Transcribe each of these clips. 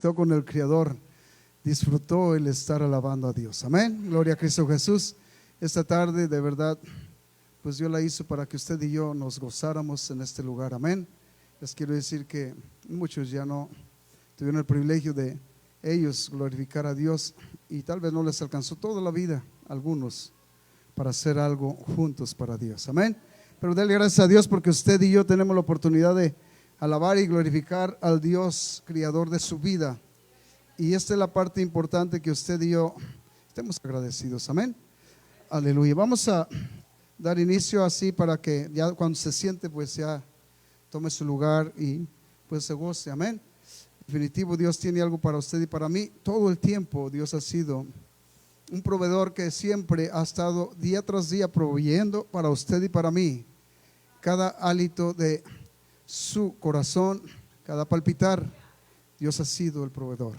con el Creador, disfrutó el estar alabando a Dios. Amén, gloria a Cristo Jesús. Esta tarde de verdad pues Dios la hizo para que usted y yo nos gozáramos en este lugar. Amén. Les quiero decir que muchos ya no tuvieron el privilegio de ellos glorificar a Dios, y tal vez no les alcanzó toda la vida algunos para hacer algo juntos para Dios. Amén. Pero dele gracias a Dios porque usted y yo tenemos la oportunidad de alabar y glorificar al Dios creador de su vida. Y esta es la parte importante, que usted y yo estemos agradecidos. Amén. Aleluya. Vamos a dar inicio así para que ya cuando se siente pues ya tome su lugar y pues se goce. Amén. Definitivo, Dios tiene algo para usted y para mí. Todo el tiempo Dios ha sido un proveedor que siempre ha estado día tras día proveyendo para usted y para mí. Cada hálito de su corazón, cada palpitar, Dios ha sido el proveedor.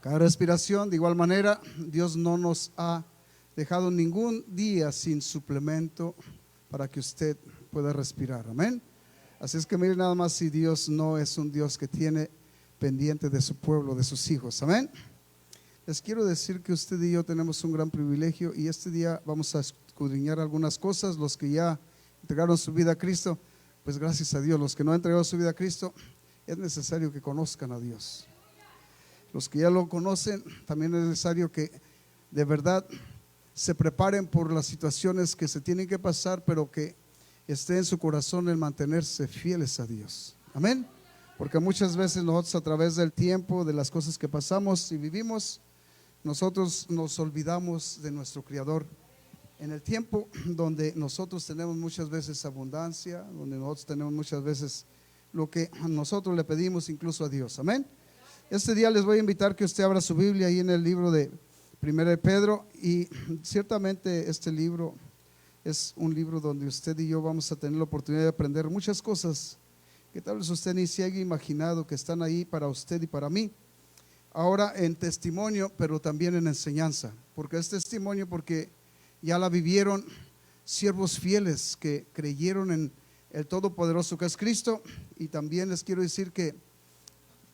Cada respiración, de igual manera, Dios no nos ha dejado ningún día sin suplemento para que usted pueda respirar. Amén. Así es que mire nada más si Dios no es un Dios que tiene pendiente de su pueblo, de sus hijos. Amén. Les quiero decir que usted y yo tenemos un gran privilegio, y este día vamos a escudriñar algunas cosas. Los que ya entregaron su vida a Cristo, pues gracias a Dios. Los que no han entregado su vida a Cristo, es necesario que conozcan a Dios. Los que ya lo conocen, también es necesario que de verdad se preparen por las situaciones que se tienen que pasar, pero que esté en su corazón el mantenerse fieles a Dios. Amén. Porque muchas veces nosotros, a través del tiempo, de las cosas que pasamos y vivimos, nosotros nos olvidamos de nuestro Creador. En el tiempo donde nosotros tenemos muchas veces abundancia, donde nosotros tenemos muchas veces lo que nosotros le pedimos incluso a Dios. Amén. Este día les voy a invitar que usted abra su Biblia ahí en el libro de 1 de Pedro, y ciertamente este libro es un libro donde usted y yo vamos a tener la oportunidad de aprender muchas cosas que tal vez usted ni se haya imaginado que están ahí para usted y para mí. Ahora en testimonio, pero también en enseñanza. Porque es testimonio porque ya la vivieron siervos fieles que creyeron en el Todopoderoso que es Cristo. Y también les quiero decir que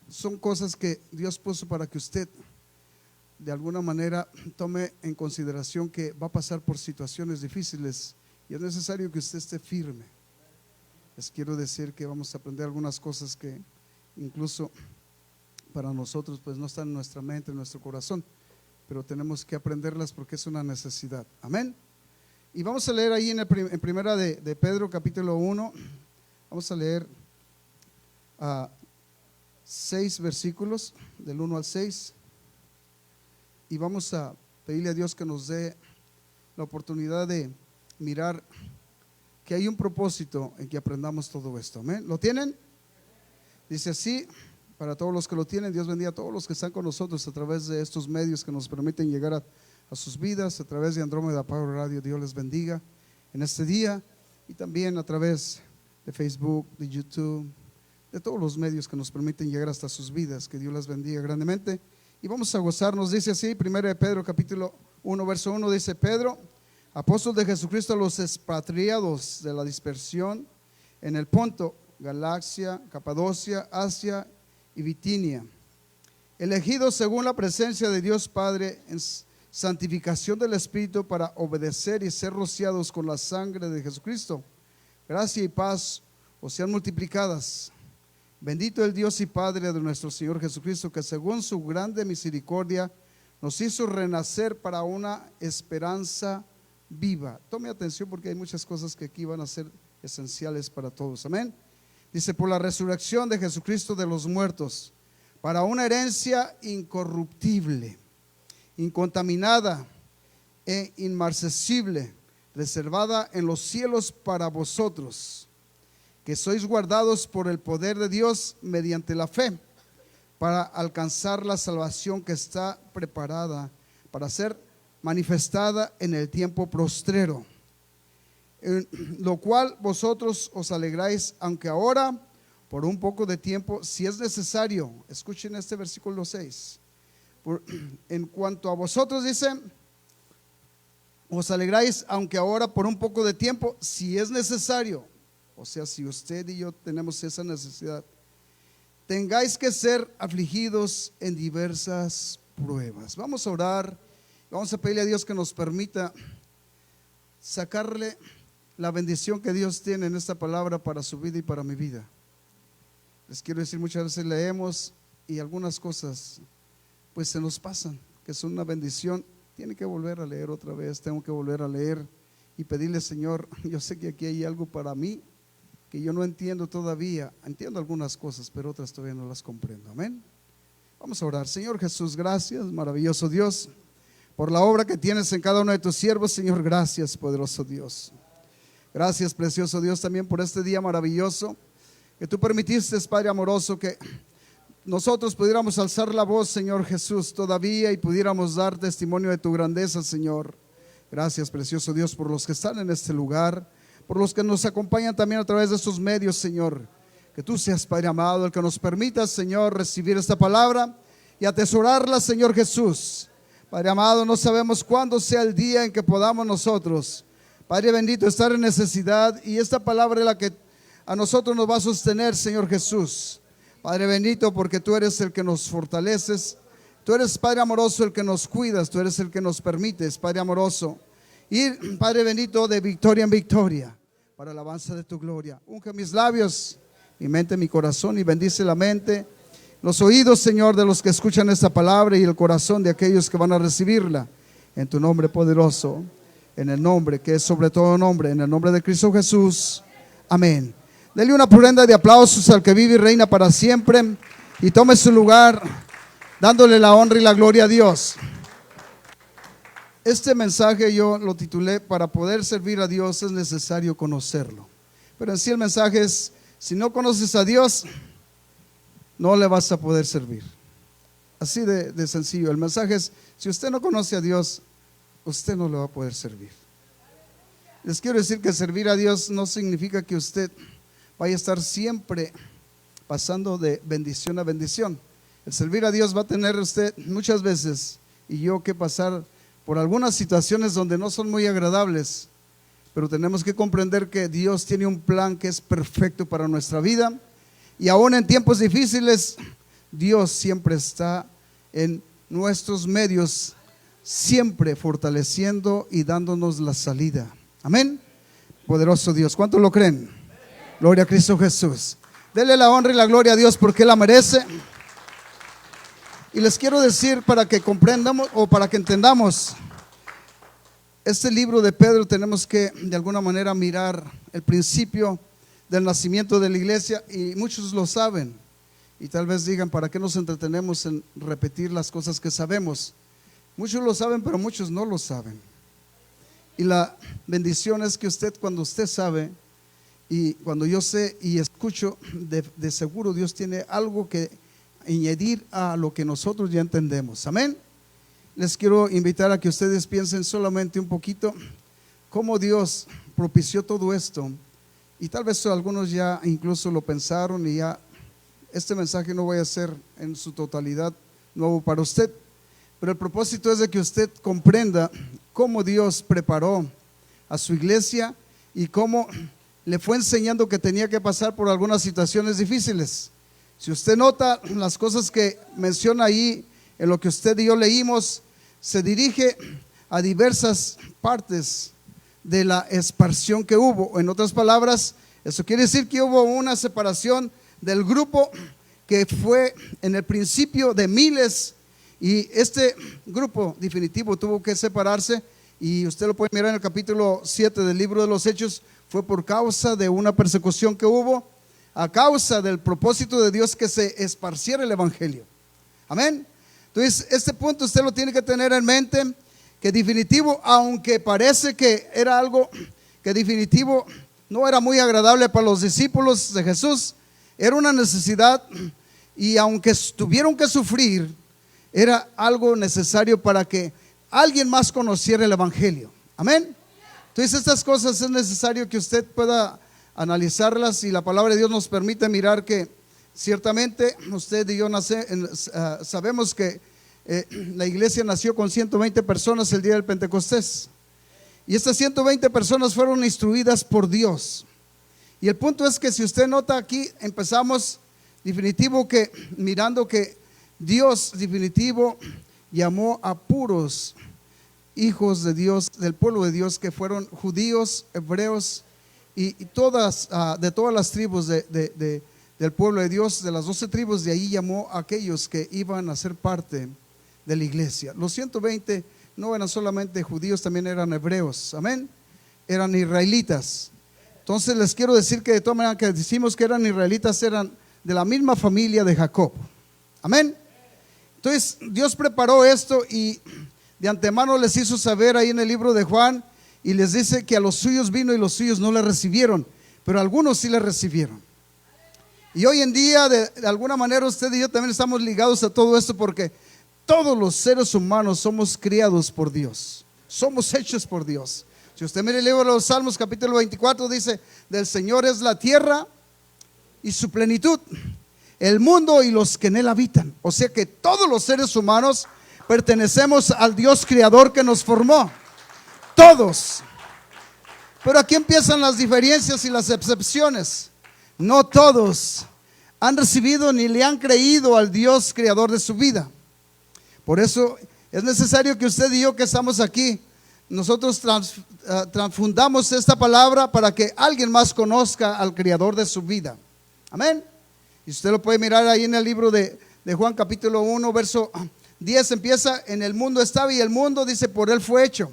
son cosas que Dios puso para que usted de alguna manera tome en consideración que va a pasar por situaciones difíciles, y es necesario que usted esté firme. Les quiero decir que vamos a aprender algunas cosas que incluso para nosotros pues no están en nuestra mente, en nuestro corazón, pero tenemos que aprenderlas porque es una necesidad. Amén. Y vamos a leer ahí en primera de Pedro capítulo 1. Vamos a leer 6 versículos, del 1 al 6, y vamos a pedirle a Dios que nos dé la oportunidad de mirar que hay un propósito en que aprendamos todo esto. Amén. ¿Lo tienen? Dice así, para todos los que lo tienen. Dios bendiga a todos los que están con nosotros a través de estos medios que nos permiten llegar a sus vidas, a través de Andrómeda Power Radio. Dios les bendiga en este día, y también a través de Facebook, de YouTube, de todos los medios que nos permiten llegar hasta sus vidas. Que Dios las bendiga grandemente y vamos a gozarnos. Dice así, 1 de Pedro capítulo 1 verso 1, dice: Pedro, apóstol de Jesucristo, a los expatriados de la dispersión en el Ponto, Galacia, Capadocia, Asia y Bitinia, elegidos según la presencia de Dios Padre en santificación del Espíritu, para obedecer y ser rociados con la sangre de Jesucristo. Gracia y paz os sean multiplicadas. Bendito el Dios y Padre de nuestro Señor Jesucristo, que según su grande misericordia nos hizo renacer para una esperanza viva. Tome atención porque hay muchas cosas que aquí van a ser esenciales para todos. Amén. Dice: por la resurrección de Jesucristo de los muertos, para una herencia incorruptible, incontaminada e inmarcesible, reservada en los cielos para vosotros, que sois guardados por el poder de Dios mediante la fe, para alcanzar la salvación que está preparada para ser manifestada en el tiempo postrero, en lo cual vosotros os alegráis, aunque ahora por un poco de tiempo, si es necesario. Escuchen este versículo 6. En cuanto a vosotros, dice, os alegráis, aunque ahora por un poco de tiempo, si es necesario. O sea, si usted y yo tenemos esa necesidad, tengáis que ser afligidos en diversas pruebas. Vamos a orar, vamos a pedirle a Dios que nos permita sacarle la bendición que Dios tiene en esta palabra para su vida y para mi vida. Les quiero decir, muchas veces leemos y algunas cosas pues se nos pasan, que son una bendición. Tiene que volver a leer otra vez, tengo que volver a leer y pedirle, Señor, yo sé que aquí hay algo para mí que yo no entiendo todavía. Entiendo algunas cosas, pero otras todavía no las comprendo. Amén. Vamos a orar. Señor Jesús, gracias, maravilloso Dios, por la obra que tienes en cada uno de tus siervos. Señor, gracias, poderoso Dios. Gracias, precioso Dios, también por este día maravilloso que tú permitiste, Padre amoroso, que nosotros pudiéramos alzar la voz, Señor Jesús, todavía, y pudiéramos dar testimonio de tu grandeza, Señor. Gracias, precioso Dios, por los que están en este lugar, por los que nos acompañan también a través de estos medios, Señor. Que tú seas, Padre amado, el que nos permita, Señor, recibir esta palabra y atesorarla, Señor Jesús. Padre amado, no sabemos cuándo sea el día en que podamos nosotros, Padre bendito, estar en necesidad, y esta palabra es la que a nosotros nos va a sostener, Señor Jesús. Padre bendito, porque tú eres el que nos fortaleces, tú eres, Padre amoroso, el que nos cuidas, tú eres el que nos permites, Padre amoroso, ir, Padre bendito, de victoria en victoria para la alabanza de tu gloria. Unge mis labios, mi mente, mi corazón, y bendice la mente, los oídos, Señor, de los que escuchan esta palabra, y el corazón de aquellos que van a recibirla, en tu nombre poderoso, en el nombre que es sobre todo nombre, en el nombre de Cristo Jesús. Amén. Dele una prenda de aplausos al que vive y reina para siempre, y tome su lugar dándole la honra y la gloria a Dios. Este mensaje yo lo titulé: para poder servir a Dios es necesario conocerlo. Pero en sí el mensaje es: si no conoces a Dios, no le vas a poder servir. Así de sencillo. El mensaje es: si usted no conoce a Dios, usted no le va a poder servir. Les quiero decir que servir a Dios no significa que usted vaya a estar siempre pasando de bendición a bendición. El servir a Dios va a tener usted muchas veces, y yo, que pasar por algunas situaciones donde no son muy agradables, pero tenemos que comprender que Dios tiene un plan que es perfecto para nuestra vida, y aún en tiempos difíciles Dios siempre está en nuestros medios, siempre fortaleciendo y dándonos la salida. Amén. Poderoso Dios, ¿cuántos lo creen? Gloria a Cristo Jesús. Dele la honra y la gloria a Dios, porque Él la merece. Y les quiero decir, para que comprendamos o para que entendamos este libro de Pedro, tenemos que de alguna manera mirar el principio del nacimiento de la iglesia, y muchos lo saben, y tal vez digan: ¿para qué nos entretenemos en repetir las cosas que sabemos? Muchos lo saben, pero muchos no lo saben. Y la bendición es que usted, cuando usted sabe, y cuando yo sé y escucho, de seguro Dios tiene algo que añadir a lo que nosotros ya entendemos. Amén. Les quiero invitar a que ustedes piensen solamente un poquito cómo Dios propició todo esto, y tal vez algunos ya incluso lo pensaron, y ya este mensaje no voy a ser en su totalidad nuevo para usted, pero el propósito es de que usted comprenda cómo Dios preparó a su iglesia y cómo le fue enseñando que tenía que pasar por algunas situaciones difíciles. Si usted nota, las cosas que menciona ahí en lo que usted y yo leímos, se dirige a diversas partes de la esparción que hubo. En otras palabras, eso quiere decir que hubo una separación del grupo que fue en el principio de miles, y este grupo definitivo tuvo que separarse, y usted lo puede mirar en el capítulo 7 del libro de los Hechos. Fue por causa de una persecución que hubo, a causa del propósito de Dios que se esparciera el evangelio. Amén. Entonces, este punto usted lo tiene que tener en mente, que definitivo, aunque parece que era algo que definitivo no era muy agradable para los discípulos de Jesús, era una necesidad, y aunque tuvieron que sufrir, era algo necesario para que alguien más conociera el evangelio. Amén. Entonces, estas cosas es necesario que usted pueda analizarlas, y la palabra de Dios nos permite mirar que ciertamente usted y yo sabemos que la iglesia nació con 120 personas el día del Pentecostés, y estas 120 personas fueron instruidas por Dios. Y el punto es que, si usted nota aquí, empezamos definitivo que mirando que Dios definitivo llamó a puros hijos de Dios, del pueblo de Dios, que fueron judíos, hebreos y todas, de todas las tribus del pueblo de Dios, de las 12 tribus, de ahí llamó a aquellos que iban a ser parte de la iglesia. Los 120 no eran solamente judíos, también eran hebreos, amén, eran israelitas. Entonces les quiero decir que de todas maneras que decimos que eran israelitas, eran de la misma familia de Jacob, amén. Entonces Dios preparó esto y de antemano les hizo saber ahí en el libro de Juan, y les dice que a los suyos vino y los suyos no le recibieron, pero algunos sí le recibieron. Y hoy en día de alguna manera usted y yo también estamos ligados a todo esto, porque todos los seres humanos somos criados por Dios, somos hechos por Dios. Si usted mira el libro de los Salmos capítulo 24, dice: del Señor es la tierra y su plenitud, el mundo y los que en él habitan. O sea que todos los seres humanos pertenecemos al Dios creador que nos formó, todos. Pero aquí empiezan las diferencias y las excepciones. No todos han recibido ni le han creído al Dios creador de su vida. Por eso es necesario que usted y yo que estamos aquí, nosotros transfundamos esta palabra para que alguien más conozca al creador de su vida. Amén. Y usted lo puede mirar ahí en el libro de Juan capítulo 1 verso 10, empieza: en el mundo estaba y el mundo, dice, por él fue hecho.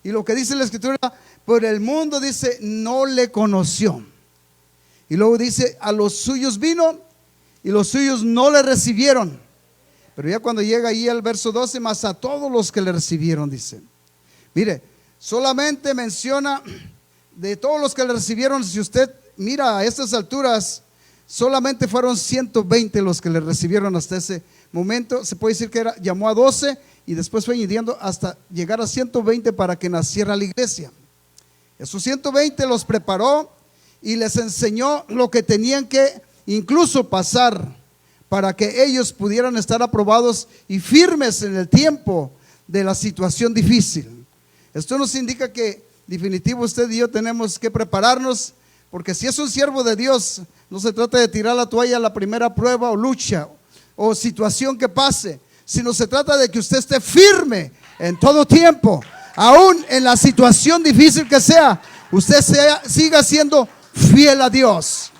Y lo que dice la escritura, por el mundo, dice, no le conoció. Y luego dice: a los suyos vino y los suyos no le recibieron. Pero ya cuando llega ahí al verso 12, más a todos los que le recibieron, dice. Mire, solamente menciona de todos los que le recibieron. Si usted mira a estas alturas, solamente fueron 120 los que le recibieron hasta ese momento. Se puede decir que llamó a 12 y después fue añadiendo hasta llegar a 120 para que naciera la iglesia. Esos 120 los preparó y les enseñó lo que tenían que incluso pasar para que ellos pudieran estar aprobados y firmes en el tiempo de la situación difícil. Esto nos indica que definitivo usted y yo tenemos que prepararnos, porque si es un siervo de Dios, no se trata de tirar la toalla a la primera prueba o lucha o situación que pase, sino se trata de que usted esté firme en todo tiempo, aún en la situación difícil que sea, usted siga siendo fiel a Dios.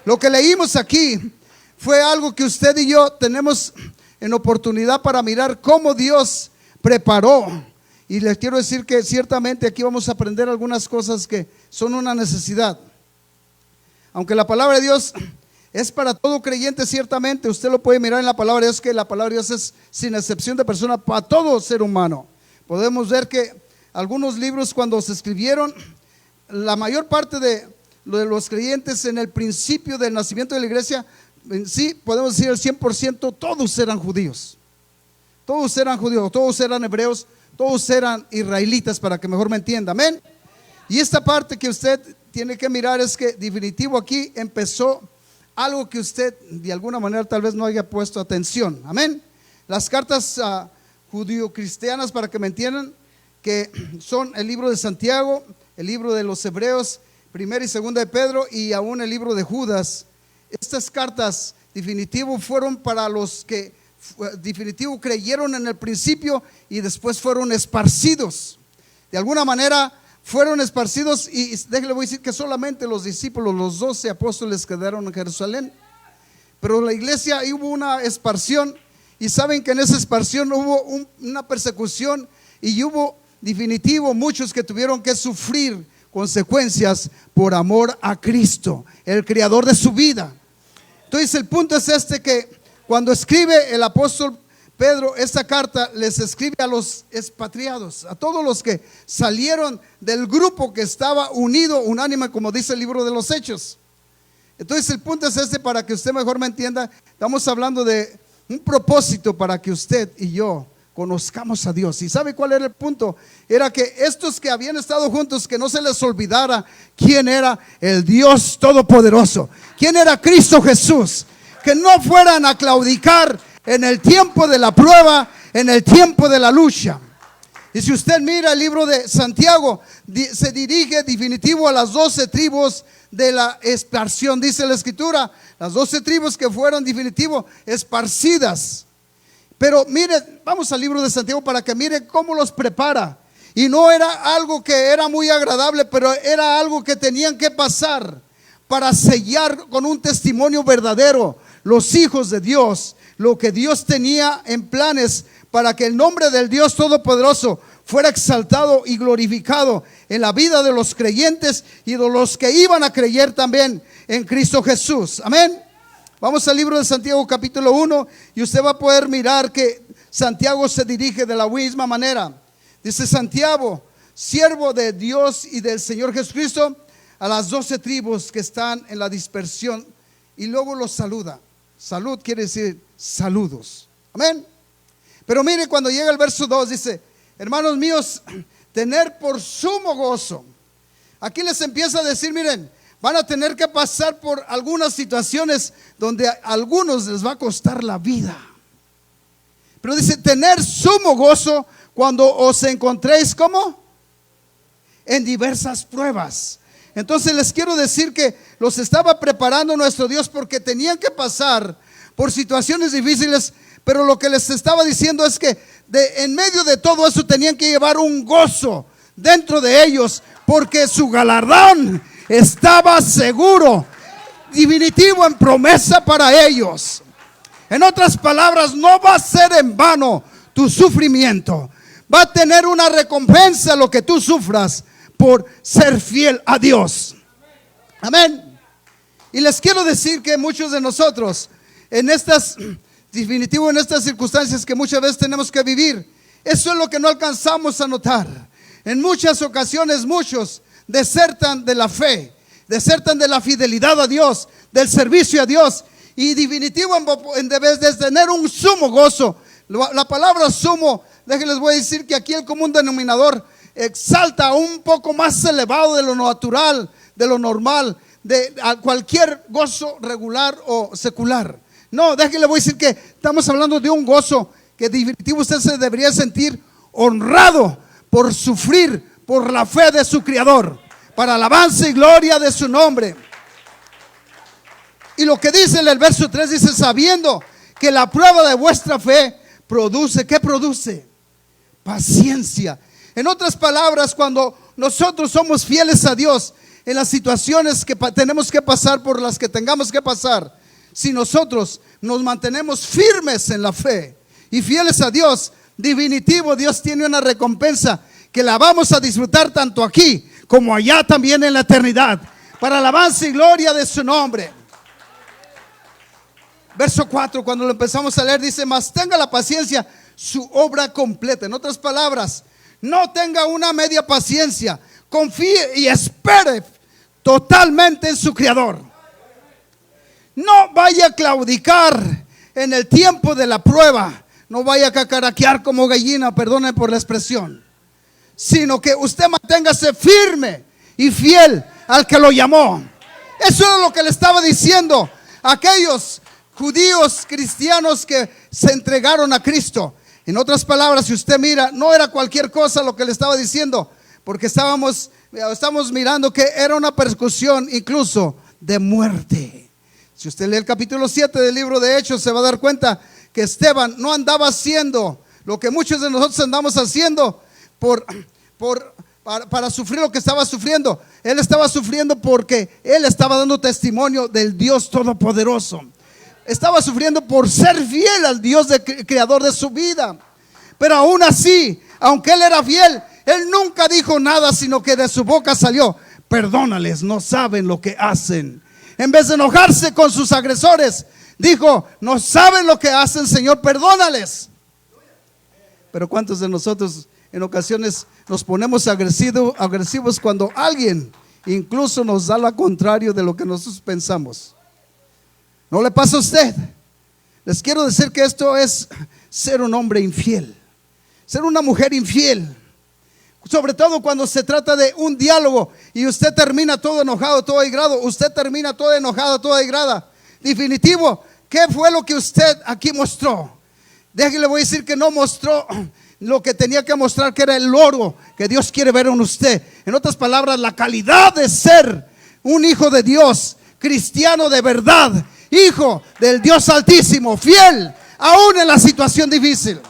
Lo que leímos aquí fue algo que usted y yo tenemos en oportunidad para mirar cómo Dios preparó. Y les quiero decir que ciertamente aquí vamos a aprender algunas cosas que son una necesidad. Aunque la palabra de Dios es para todo creyente, ciertamente usted lo puede mirar en la palabra de Dios, que la palabra de Dios es sin excepción de persona para todo ser humano. Podemos ver que algunos libros, cuando se escribieron, la mayor parte de los creyentes en el principio del nacimiento de la iglesia, en sí podemos decir el 100%, todos eran judíos. Todos eran judíos, todos eran hebreos, todos eran israelitas, para que mejor me entienda, amén. Y esta parte que usted tiene que mirar es que definitivo aquí empezó algo que usted de alguna manera tal vez no haya puesto atención, amén. Las cartas judío-cristianas, para que me entiendan, que son el libro de Santiago, el libro de los Hebreos, primera y segunda de Pedro, y aún el libro de Judas. Estas cartas definitivo fueron para los que definitivo creyeron en el principio y después fueron esparcidos. De alguna manera fueron esparcidos, y déjale, voy a decir que solamente los discípulos, los 12 apóstoles, quedaron en Jerusalén. Pero la iglesia, hubo una esparción, y saben que en esa esparción hubo una persecución, y hubo definitivo muchos que tuvieron que sufrir consecuencias por amor a Cristo, el creador de su vida. Entonces el punto es este, que cuando escribe el apóstol Pedro esta carta, les escribe a los expatriados, a todos los que salieron del grupo que estaba unido, unánime, como dice el libro de los Hechos. Entonces el punto es este, para que usted mejor me entienda. Estamos hablando de un propósito para que usted y yo conozcamos a Dios. ¿Y sabe cuál era el punto? Era que estos que habían estado juntos, que no se les olvidara quién era el Dios Todopoderoso, quién era Cristo Jesús, que no fueran a claudicar en el tiempo de la prueba, en el tiempo de la lucha. Y si usted mira el libro de Santiago, se dirige definitivo a las 12 tribus de la esparción. Dice la escritura, las 12 tribus que fueron definitivo esparcidas. Pero mire, vamos al libro de Santiago para que mire cómo los prepara. Y no era algo que era muy agradable, pero era algo que tenían que pasar para sellar con un testimonio verdadero los hijos de Dios, lo que Dios tenía en planes para que el nombre del Dios Todopoderoso fuera exaltado y glorificado en la vida de los creyentes y de los que iban a creer también en Cristo Jesús. Amén. Vamos al libro de Santiago capítulo 1 y usted va a poder mirar que Santiago se dirige de la misma manera. Dice Santiago, siervo de Dios y del Señor Jesucristo, a las 12 tribus que están en la dispersión, y luego los saluda. Salud quiere decir saludos. Amén. Pero mire, cuando llega el verso 2 dice: hermanos míos, tener por sumo gozo. Aquí les empieza a decir, miren, van a tener que pasar por algunas situaciones donde a algunos les va a costar la vida. Pero dice, tener sumo gozo cuando os encontréis, ¿cómo? En diversas pruebas. Entonces les quiero decir que los estaba preparando nuestro Dios porque tenían que pasar por situaciones difíciles. Pero lo que les estaba diciendo es que en medio de todo eso tenían que llevar un gozo dentro de ellos, porque su galardón estaba seguro, definitivo, en promesa para ellos. En otras palabras, no va a ser en vano tu sufrimiento. Va a tener una recompensa lo que tú sufras por ser fiel a Dios. Amén. Y les quiero decir que muchos de nosotros en estas circunstancias que muchas veces tenemos que vivir, eso es lo que no alcanzamos a notar. En muchas ocasiones muchos desertan de la fe, desertan de la fidelidad a Dios, del servicio a Dios, y definitivo en vez de tener un sumo gozo. La palabra sumo, déjenles voy a decir que aquí el común denominador exalta un poco más elevado de lo natural, de lo normal, de cualquier gozo regular o secular. No, déjenle voy a decir que estamos hablando de un gozo que definitivo usted se debería sentir honrado por sufrir por la fe de su Creador, para alabanza y gloria de su nombre. Y lo que dice en el verso 3 dice: sabiendo que la prueba de vuestra fe produce, ¿qué produce? Paciencia. En otras palabras, cuando nosotros somos fieles a Dios en las situaciones que tenemos que pasar, por las que tengamos que pasar, si nosotros nos mantenemos firmes en la fe y fieles a Dios, definitivo Dios tiene una recompensa que la vamos a disfrutar tanto aquí como allá también en la eternidad, para alabanza y gloria de su nombre. Verso 4, cuando lo empezamos a leer, dice: mas tenga la paciencia su obra completa. En otras palabras, no tenga una media paciencia, confíe y espere totalmente en su Creador. No vaya a claudicar en el tiempo de la prueba, no vaya a cacaraquear como gallina, perdone por la expresión, sino que usted manténgase firme y fiel al que lo llamó. Eso es lo que le estaba diciendo a aquellos judíos cristianos que se entregaron a Cristo. En otras palabras, si usted mira, no era cualquier cosa lo que le estaba diciendo, porque estamos mirando que era una persecución incluso de muerte. Si usted lee el capítulo 7 del libro de Hechos, se va a dar cuenta que Esteban no andaba haciendo lo que muchos de nosotros andamos haciendo para sufrir lo que estaba sufriendo. Él estaba sufriendo porque él estaba dando testimonio del Dios Todopoderoso. Estaba sufriendo por ser fiel al Dios creador de su vida. Pero aún así, aunque él era fiel, él nunca dijo nada, sino que de su boca salió: perdónales, no saben lo que hacen. En vez de enojarse con sus agresores, dijo: no saben lo que hacen, Señor, perdónales. Pero ¿cuántos de nosotros en ocasiones nos ponemos agresivos cuando alguien incluso nos da lo contrario de lo que nosotros pensamos? ¿No le pasa a usted? Les quiero decir que esto es ser un hombre infiel, ser una mujer infiel. Sobre todo cuando se trata de un diálogo y usted termina todo enojado, todo airado. Usted termina todo enojado, todo airada. Definitivo, ¿qué fue lo que usted aquí mostró? Déjale, voy a decir que no mostró lo que tenía que mostrar que era el oro que Dios quiere ver en usted. En otras palabras, la calidad de ser un hijo de Dios, cristiano de verdad, hijo del Dios Altísimo, fiel, aún en la situación difícil.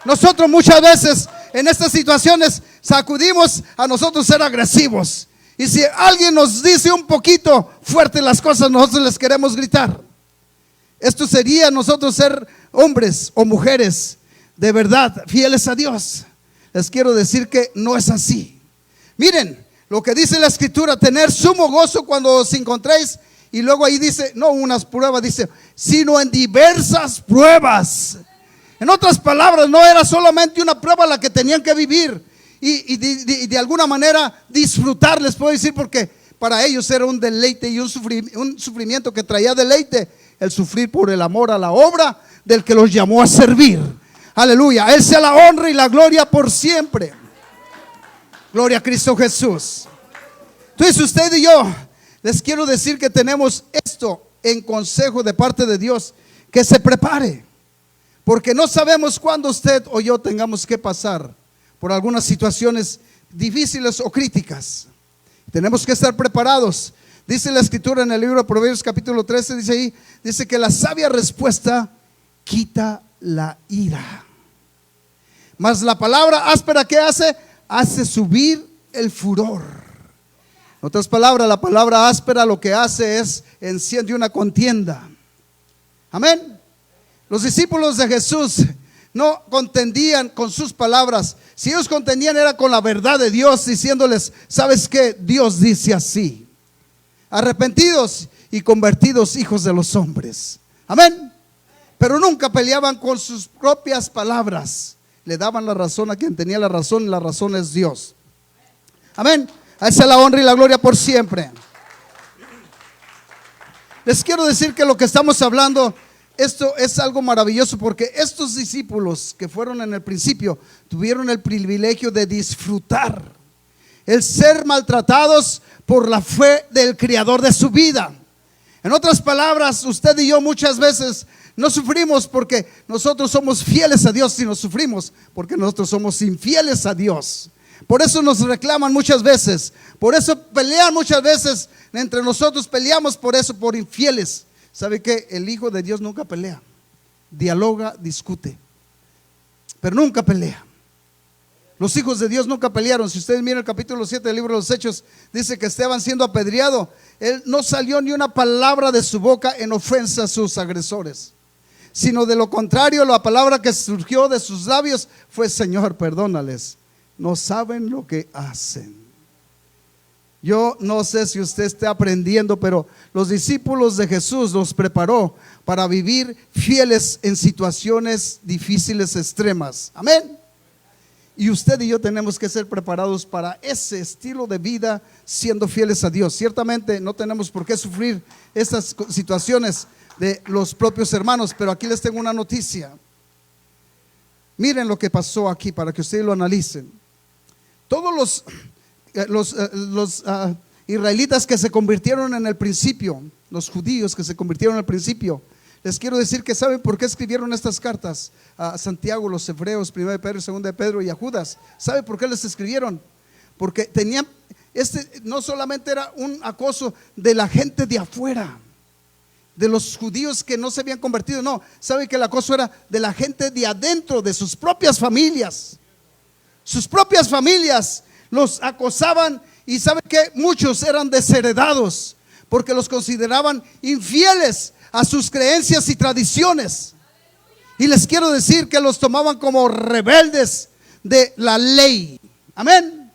Nosotros muchas veces en estas situaciones sacudimos a nosotros ser agresivos. Y si alguien nos dice un poquito fuerte las cosas, nosotros les queremos gritar. Esto sería nosotros ser hombres o mujeres de verdad, fieles a Dios. Les quiero decir que no es así. Miren lo que dice la Escritura: tener sumo gozo cuando os encontréis. Y luego ahí dice, no unas pruebas, dice, sino en diversas pruebas. En otras palabras, no era solamente una prueba la que tenían que vivir y de alguna manera disfrutar, les puedo decir, porque para ellos era un deleite y un sufrimiento que traía deleite, el sufrir por el amor a la obra del que los llamó a servir. Aleluya, a Él sea la honra y la gloria por siempre. Gloria a Cristo Jesús. Entonces usted y yo les quiero decir que tenemos esto en consejo de parte de Dios, que se prepare, porque no sabemos cuándo usted o yo tengamos que pasar por algunas situaciones difíciles o críticas. Tenemos que estar preparados. Dice la Escritura en el libro de Proverbios capítulo 13, dice ahí, dice que la sabia respuesta quita la ira, mas la palabra áspera, ¿qué hace? Hace subir el furor. En otras palabras, la palabra áspera lo que hace es enciende una contienda. Amén. Los discípulos de Jesús no contendían con sus palabras. Si ellos contendían era con la verdad de Dios, diciéndoles, ¿sabes qué? Dios dice así: arrepentidos y convertidos hijos de los hombres. Amén. Pero nunca peleaban con sus propias palabras. Le daban la razón a quien tenía la razón, y la razón es Dios. Amén. A esa la honra y la gloria por siempre. Les quiero decir que lo que estamos hablando, esto es algo maravilloso, porque estos discípulos que fueron en el principio tuvieron el privilegio de disfrutar el ser maltratados por la fe del Creador de su vida. En otras palabras, usted y yo muchas veces no sufrimos porque nosotros somos fieles a Dios, sino sufrimos porque nosotros somos infieles a Dios. Por eso nos reclaman muchas veces, por eso pelean muchas veces entre nosotros, peleamos por eso, por infieles. ¿Sabe qué? El Hijo de Dios nunca pelea, dialoga, discute, pero nunca pelea. Los hijos de Dios nunca pelearon. Si ustedes miran el capítulo 7 del libro de los Hechos, dice que Esteban, siendo apedreado, él no salió ni una palabra de su boca en ofensa a sus agresores, sino de lo contrario, la palabra que surgió de sus labios fue: Señor, perdónales, no saben lo que hacen. Yo no sé si usted está aprendiendo, pero los discípulos de Jesús los preparó para vivir fieles en situaciones difíciles, extremas. Amén. Y usted y yo tenemos que ser preparados para ese estilo de vida, siendo fieles a Dios. Ciertamente no tenemos por qué sufrir estas situaciones de los propios hermanos, pero aquí les tengo una noticia. Miren lo que pasó aquí para que ustedes lo analicen. Todos los israelitas que se convirtieron en el principio, los judíos que se convirtieron en el principio, les quiero decir que ¿saben por qué escribieron estas cartas? A Santiago, los hebreos, 1 de Pedro, 2 de Pedro y a Judas. ¿Sabe por qué les escribieron? Porque tenían, no solamente era un acoso de la gente de afuera, de los judíos que no se habían convertido, no, ¿sabe que el acoso era de la gente de adentro, de sus propias familias? Sus propias familias los acosaban, y ¿sabe que muchos eran desheredados porque los consideraban infieles a sus creencias y tradiciones? Y les quiero decir que los tomaban como rebeldes de la ley. Amén.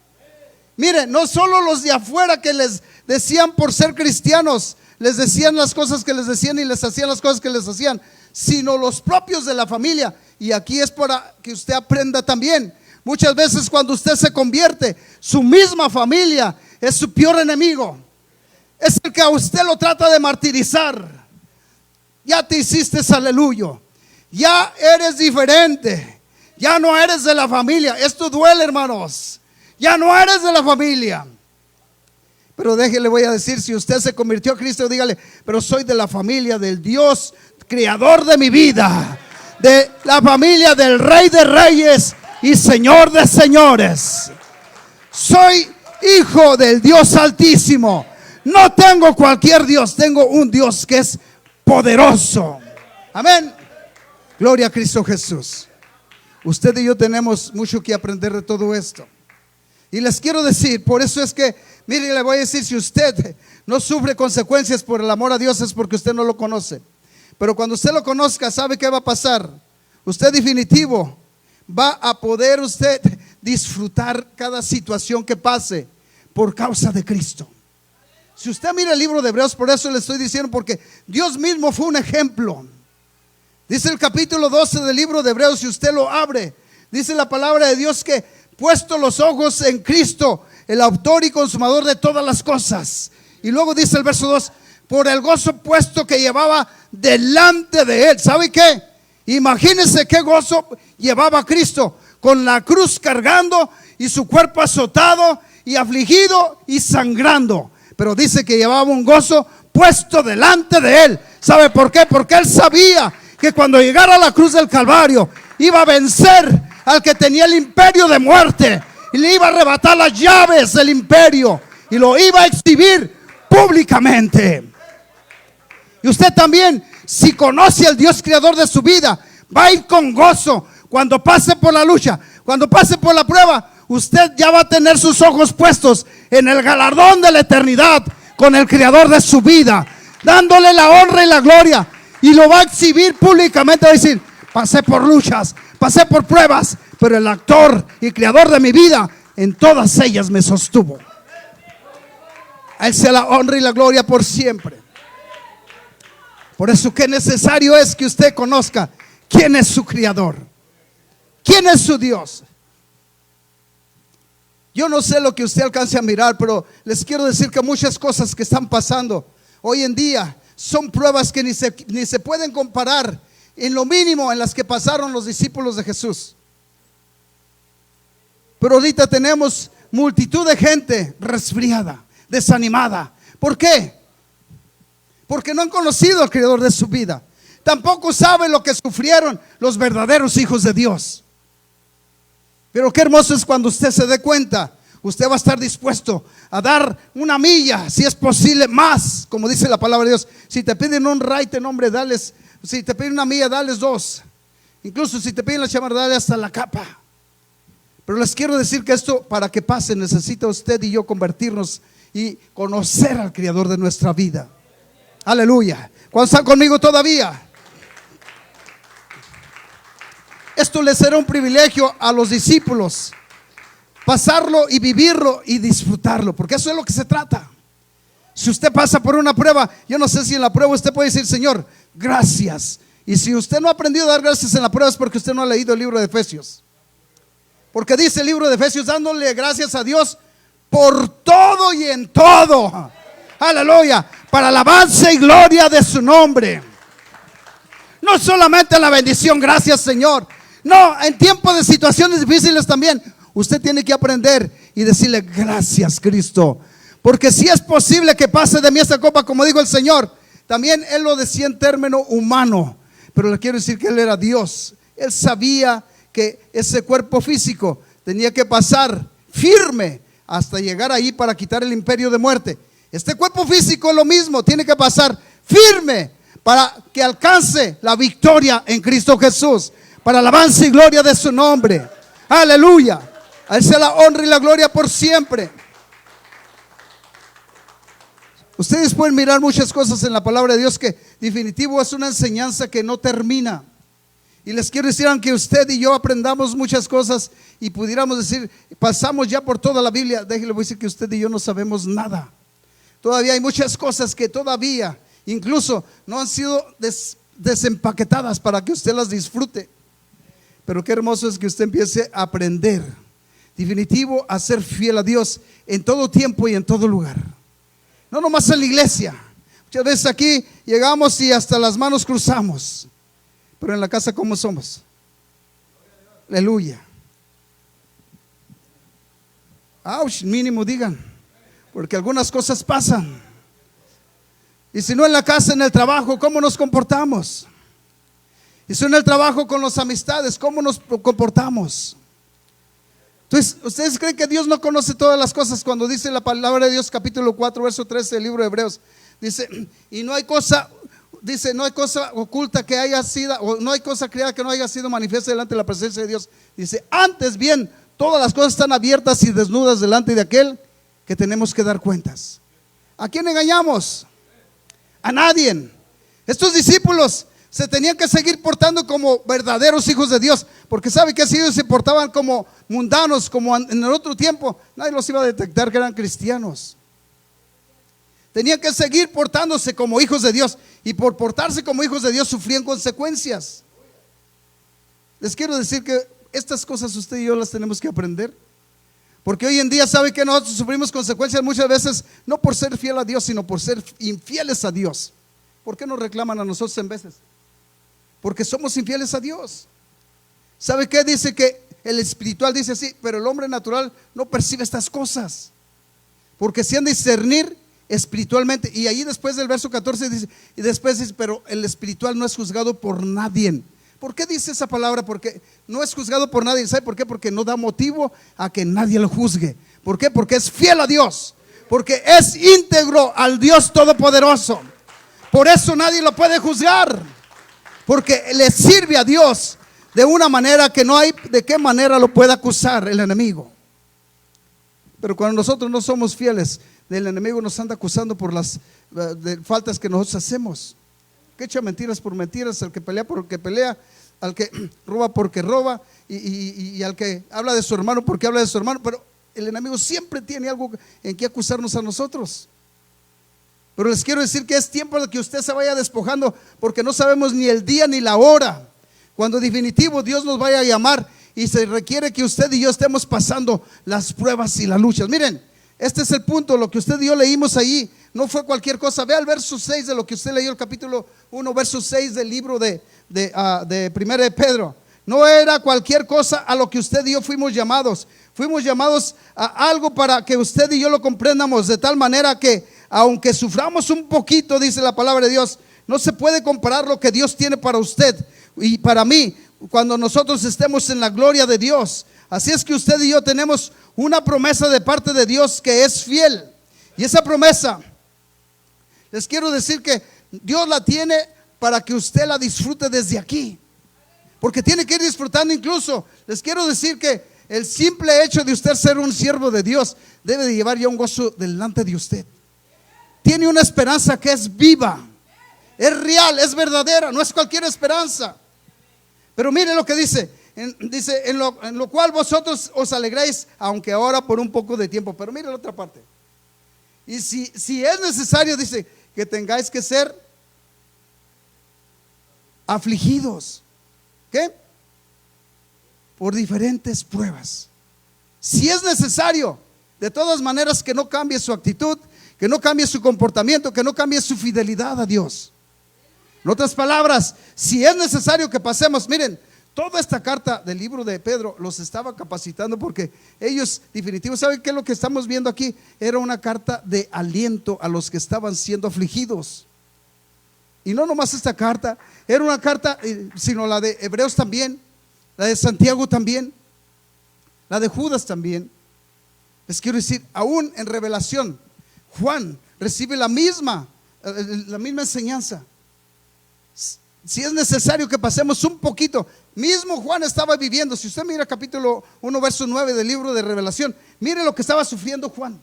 Miren, no solo los de afuera que les decían por ser cristianos, les decían las cosas que les decían y les hacían las cosas que les hacían, sino los propios de la familia. Y aquí es para que usted aprenda también. Muchas veces cuando usted se convierte, su misma familia es su peor enemigo. Es el que a usted lo trata de martirizar. Ya te hiciste aleluya, ya eres diferente, ya no eres de la familia. Esto duele, hermanos. Ya no eres de la familia. Pero déjele, voy a decir, si usted se convirtió a Cristo, dígale: pero soy de la familia del Dios creador de mi vida, de la familia del Rey de Reyes y Señor de Señores. Soy hijo del Dios Altísimo. No tengo cualquier Dios, tengo un Dios que es poderoso. Amén. Gloria a Cristo Jesús. Usted y yo tenemos mucho que aprender de todo esto. Y les quiero decir, por eso es que, mire, le voy a decir, si usted no sufre consecuencias por el amor a Dios, es porque usted no lo conoce. Pero cuando usted lo conozca, ¿sabe qué va a pasar? Usted definitivo va a poder usted disfrutar cada situación que pase por causa de Cristo. Si usted mira el libro de Hebreos, por eso le estoy diciendo, porque Dios mismo fue un ejemplo. Dice el capítulo 12 del libro de Hebreos, si usted lo abre, dice la palabra de Dios que puesto los ojos en Cristo, el autor y consumador de todas las cosas. Y luego dice el verso 2, por el gozo puesto que llevaba delante de él. ¿Sabe qué? Imagínense qué gozo llevaba Cristo, con la cruz cargando y su cuerpo azotado y afligido y sangrando. Pero dice que llevaba un gozo puesto delante de él. ¿Sabe por qué? Porque él sabía que cuando llegara a la cruz del Calvario iba a vencer al que tenía el imperio de muerte y le iba a arrebatar las llaves del imperio y lo iba a exhibir públicamente. Y usted también, si conoce al Dios creador de su vida, va a ir con gozo cuando pase por la lucha, cuando pase por la prueba. Usted ya va a tener sus ojos puestos en el galardón de la eternidad con el creador de su vida, dándole la honra y la gloria, y lo va a exhibir públicamente. Va a decir, pasé por luchas, pasé por pruebas, pero el actor y creador de mi vida en todas ellas me sostuvo. A él sea la honra y la gloria por siempre. Por eso que necesario es que usted conozca quién es su creador, quién es su Dios. Yo no sé lo que usted alcance a mirar, pero les quiero decir que muchas cosas que están pasando hoy en día son pruebas que ni se pueden comparar en lo mínimo en las que pasaron los discípulos de Jesús. Pero ahorita tenemos multitud de gente resfriada, desanimada. ¿Por qué? Porque no han conocido al creador de su vida. Tampoco saben lo que sufrieron los verdaderos hijos de Dios. Pero qué hermoso es cuando usted se dé cuenta. Usted va a estar dispuesto a dar una milla, si es posible más, como dice la palabra de Dios. Si te piden un raite, hombre, dales. Si te piden una milla, dales 2. Incluso si te piden la chamarra, dale hasta la capa. Pero les quiero decir que esto, para que pase, necesita usted y yo convertirnos y conocer al creador de nuestra vida. Aleluya. ¿Cuántos están conmigo todavía? Esto les será un privilegio a los discípulos, pasarlo y vivirlo y disfrutarlo, porque eso es lo que se trata. Si usted pasa por una prueba, yo no sé si en la prueba usted puede decir, Señor, gracias. Y si usted no ha aprendido a dar gracias en la prueba, es porque usted no ha leído el libro de Efesios. Porque dice el libro de Efesios, dándole gracias a Dios por todo y en todo. Aleluya. Para alabanza y gloria de su nombre. No solamente la bendición, gracias Señor. No, en tiempos de situaciones difíciles también usted tiene que aprender y decirle gracias Cristo. Porque si es posible que pase de mí esta copa, como dijo el Señor, también Él lo decía en término humano. Pero le quiero decir que Él era Dios. Él sabía que ese cuerpo físico tenía que pasar firme hasta llegar ahí para quitar el imperio de muerte. Este cuerpo físico es lo mismo, tiene que pasar firme para que alcance la victoria en Cristo Jesús, para alabanza y gloria de su nombre. Aleluya. A Él sea la honra y la gloria por siempre. Ustedes pueden mirar muchas cosas en la palabra de Dios que definitivo es una enseñanza que no termina. Y les quiero decir, aunque usted y yo aprendamos muchas cosas y pudiéramos decir, pasamos ya por toda la Biblia, déjele voy a decir que usted y yo no sabemos nada. Todavía hay muchas cosas que todavía incluso no han sido desempaquetadas para que usted las disfrute. Pero qué hermoso es que usted empiece a aprender, definitivo, a ser fiel a Dios en todo tiempo y en todo lugar. No nomás en la iglesia. Muchas veces aquí llegamos y hasta las manos cruzamos. Pero en la casa, ¿cómo somos? Aleluya. Ouch, mínimo digan. Porque algunas cosas pasan. Y si no en la casa, en el trabajo, ¿cómo nos comportamos? Eso en el trabajo, con las amistades, cómo nos comportamos. Entonces, ¿ustedes creen que Dios no conoce todas las cosas? Cuando dice la palabra de Dios, capítulo 4, verso 13 del libro de Hebreos, dice, y no hay cosa, dice, no hay cosa oculta que haya sido, o no hay cosa creada que no haya sido manifiesta delante de la presencia de Dios. Dice, antes bien, todas las cosas están abiertas y desnudas delante de aquel que tenemos que dar cuentas. ¿A quién engañamos? A nadie. Estos discípulos se tenían que seguir portando como verdaderos hijos de Dios, porque sabe que si ellos se portaban como mundanos, como en el otro tiempo, nadie los iba a detectar que eran cristianos. Tenían que seguir portándose como hijos de Dios, y por portarse como hijos de Dios sufrían consecuencias. Les quiero decir que estas cosas usted y yo las tenemos que aprender, porque hoy en día sabe que nosotros sufrimos consecuencias muchas veces, no por ser fiel a Dios, sino por ser infieles a Dios. ¿Por qué nos reclaman a nosotros en veces? Porque somos infieles a Dios. ¿Sabe qué? Dice que el espiritual dice así, pero el hombre natural no percibe estas cosas, porque se han de discernir espiritualmente. Y ahí después del verso 14 dice, y después dice, pero el espiritual no es juzgado por nadie. ¿Por qué dice esa palabra? Porque no es juzgado por nadie. ¿Sabe por qué? Porque no da motivo a que nadie lo juzgue. ¿Por qué? Porque es fiel a Dios, porque es íntegro al Dios Todopoderoso. Por eso nadie lo puede juzgar, porque le sirve a Dios de una manera que no hay de qué manera lo pueda acusar el enemigo. Pero cuando nosotros no somos fieles, el enemigo nos anda acusando por las faltas que nosotros hacemos. Que echa mentiras por mentiras, al que pelea porque pelea, al que roba porque roba, y al que habla de su hermano porque habla de su hermano. Pero el enemigo siempre tiene algo en que acusarnos a nosotros. Pero les quiero decir que es tiempo de que usted se vaya despojando, porque no sabemos ni el día ni la hora cuando definitivo Dios nos vaya a llamar, y se requiere que usted y yo estemos pasando las pruebas y las luchas. Miren, este es el punto. Lo que usted y yo leímos ahí no fue cualquier cosa. Vea el verso 6 de lo que usted leyó, el capítulo 1, verso 6 del libro de 1 de Pedro. No era cualquier cosa a lo que usted y yo fuimos llamados. Fuimos llamados a algo para que usted y yo lo comprendamos, de tal manera que aunque suframos un poquito, dice la palabra de Dios, no se puede comparar lo que Dios tiene para usted y para mí cuando nosotros estemos en la gloria de Dios. Así es que usted y yo tenemos una promesa de parte de Dios que es fiel, y esa promesa, les quiero decir que Dios la tiene para que usted la disfrute desde aquí, porque tiene que ir disfrutando. Incluso les quiero decir que el simple hecho de usted ser un siervo de Dios debe de llevar ya un gozo delante de usted. Tiene una esperanza que es viva, es real, es verdadera, no es cualquier esperanza. Pero mire lo que dice, en lo cual vosotros os alegráis, aunque ahora por un poco de tiempo. Pero mire la otra parte. Y si es necesario, dice, que tengáis que ser afligidos. ¿Qué? Por diferentes pruebas. Si es necesario, de todas maneras, que no cambie su actitud, que no cambie su comportamiento, que no cambie su fidelidad a Dios. En otras palabras, si es necesario que pasemos, miren, toda esta carta del libro de Pedro los estaba capacitando, porque ellos definitivamente, ¿saben qué es lo que estamos viendo aquí? Era una carta de aliento a los que estaban siendo afligidos. Y no nomás esta carta, era una carta, sino la de Hebreos también, la de Santiago también, la de Judas también. Les quiero decir, aún en Revelación, Juan recibe la misma enseñanza. Si es necesario que pasemos un poquito, mismo Juan estaba viviendo. Si usted mira capítulo 1, verso 9 del libro de Revelación, mire lo que estaba sufriendo Juan.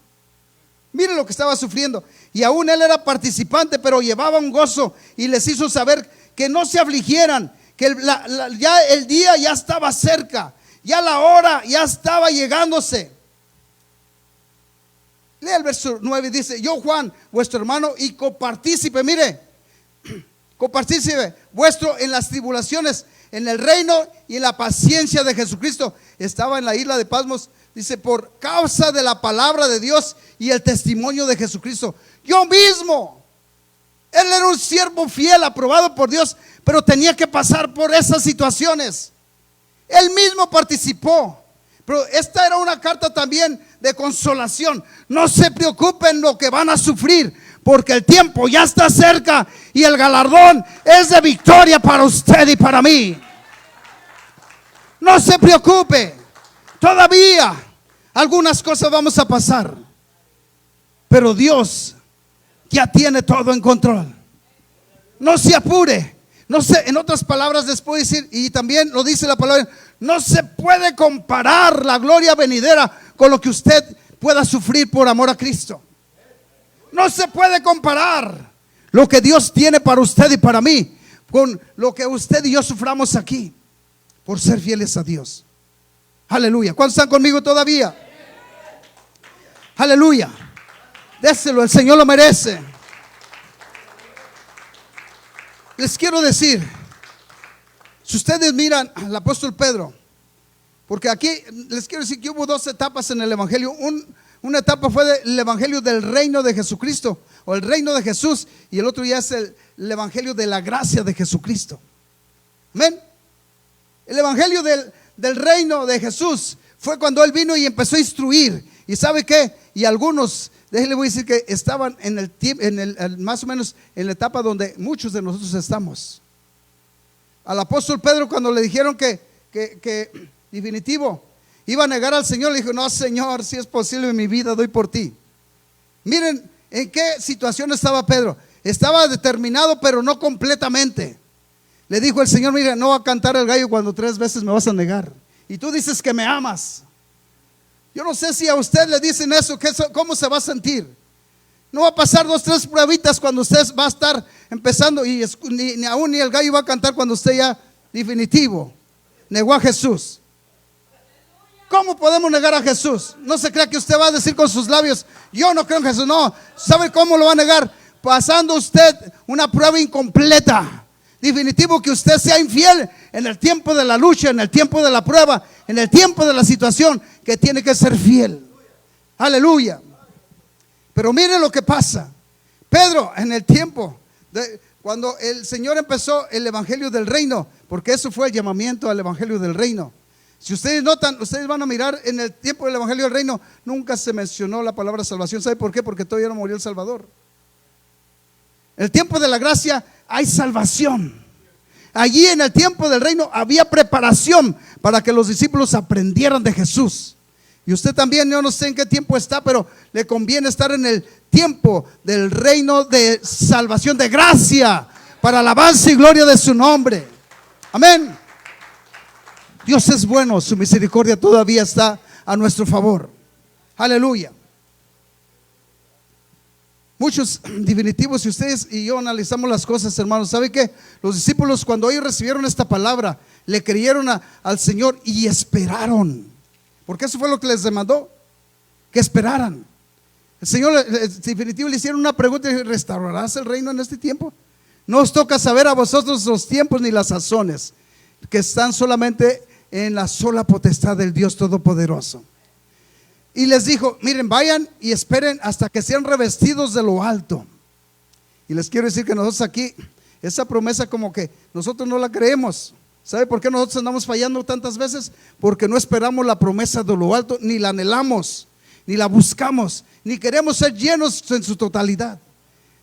Mire lo que estaba sufriendo. Y aún él era participante, pero llevaba un gozo, y les hizo saber que no se afligieran, que ya el día ya estaba cerca, ya la hora ya estaba llegándose. Lea el verso 9, dice: yo, Juan, vuestro hermano y copartícipe, mire, copartícipe vuestro en las tribulaciones, en el reino y en la paciencia de Jesucristo. Estaba en la isla de Patmos, dice, por causa de la palabra de Dios y el testimonio de Jesucristo. Yo mismo, él era un siervo fiel, aprobado por Dios, pero tenía que pasar por esas situaciones. Él mismo participó. Pero esta era una carta también de consolación. No se preocupen lo que van a sufrir, porque el tiempo ya está cerca y el galardón es de victoria para usted y para mí. No se preocupe, todavía algunas cosas vamos a pasar, pero Dios ya tiene todo en control. No se apure. No sé, en otras palabras les puedo decir, y también lo dice la palabra, no se puede comparar la gloria venidera con lo que usted pueda sufrir por amor a Cristo. No se puede comparar lo que Dios tiene para usted y para mí con lo que usted y yo suframos aquí por ser fieles a Dios. Aleluya. ¿Cuántos están conmigo todavía? Aleluya. Déselo, el Señor lo merece. Les quiero decir, si ustedes miran al apóstol Pedro, porque aquí les quiero decir que hubo dos etapas en el evangelio. Una etapa fue el evangelio del reino de Jesucristo, o el reino de Jesús, y el otro ya es el evangelio de la gracia de Jesucristo. Amén. El evangelio del reino de Jesús fue cuando Él vino y empezó a instruir. ¿Y sabe qué? Y algunos, déjenle voy a decir que estaban en el más o menos en la etapa donde muchos de nosotros estamos. Al apóstol Pedro, cuando le dijeron que definitivo iba a negar al Señor, le dijo: no, Señor, si es posible en mi vida doy por ti. Miren en qué situación estaba Pedro. Estaba determinado, pero no completamente. Le dijo el Señor: mira, no va a cantar el gallo cuando 3 veces me vas a negar, y tú dices que me amas. Yo no sé si a usted le dicen eso, ¿cómo se va a sentir? No va a pasar 2, 3 pruebitas cuando usted va a estar empezando, y ni el gallo va a cantar cuando usted ya definitivo negó a Jesús. ¿Cómo podemos negar a Jesús? No se crea que usted va a decir con sus labios: yo no creo en Jesús. No, ¿sabe cómo lo va a negar? Pasando usted una prueba incompleta. Definitivo que usted sea infiel en el tiempo de la lucha, en el tiempo de la prueba, en el tiempo de la situación, que tiene que ser fiel. Aleluya. Pero miren lo que pasa. Pedro, en el tiempo cuando el Señor empezó el evangelio del reino, porque eso fue el llamamiento al evangelio del reino. Si ustedes notan, ustedes van a mirar en el tiempo del evangelio del reino, nunca se mencionó la palabra salvación. ¿Sabe por qué? Porque todavía no murió el Salvador. El tiempo de la gracia hay salvación. Allí en el tiempo del reino había preparación para que los discípulos aprendieran de Jesús. Y usted también, yo no sé en qué tiempo está, pero le conviene estar en el tiempo del reino de salvación, de gracia, para alabanza y gloria de su nombre. Amén. Dios es bueno, su misericordia todavía está a nuestro favor. Aleluya. Muchos definitivos, si ustedes y yo analizamos las cosas, hermanos, ¿sabe qué? Los discípulos, cuando ellos recibieron esta palabra, le creyeron al Señor y esperaron, porque eso fue lo que les demandó, que esperaran. El Señor definitivo le hicieron una pregunta: ¿restaurarás el reino en este tiempo? No os toca saber a vosotros los tiempos ni las sazones, que están solamente en la sola potestad del Dios Todopoderoso. Y les dijo: miren, vayan y esperen hasta que sean revestidos de lo alto. Y les quiero decir que nosotros aquí, esa promesa como que nosotros no la creemos. ¿Sabe por qué nosotros andamos fallando tantas veces? Porque no esperamos la promesa de lo alto, ni la anhelamos, ni la buscamos, ni queremos ser llenos en su totalidad.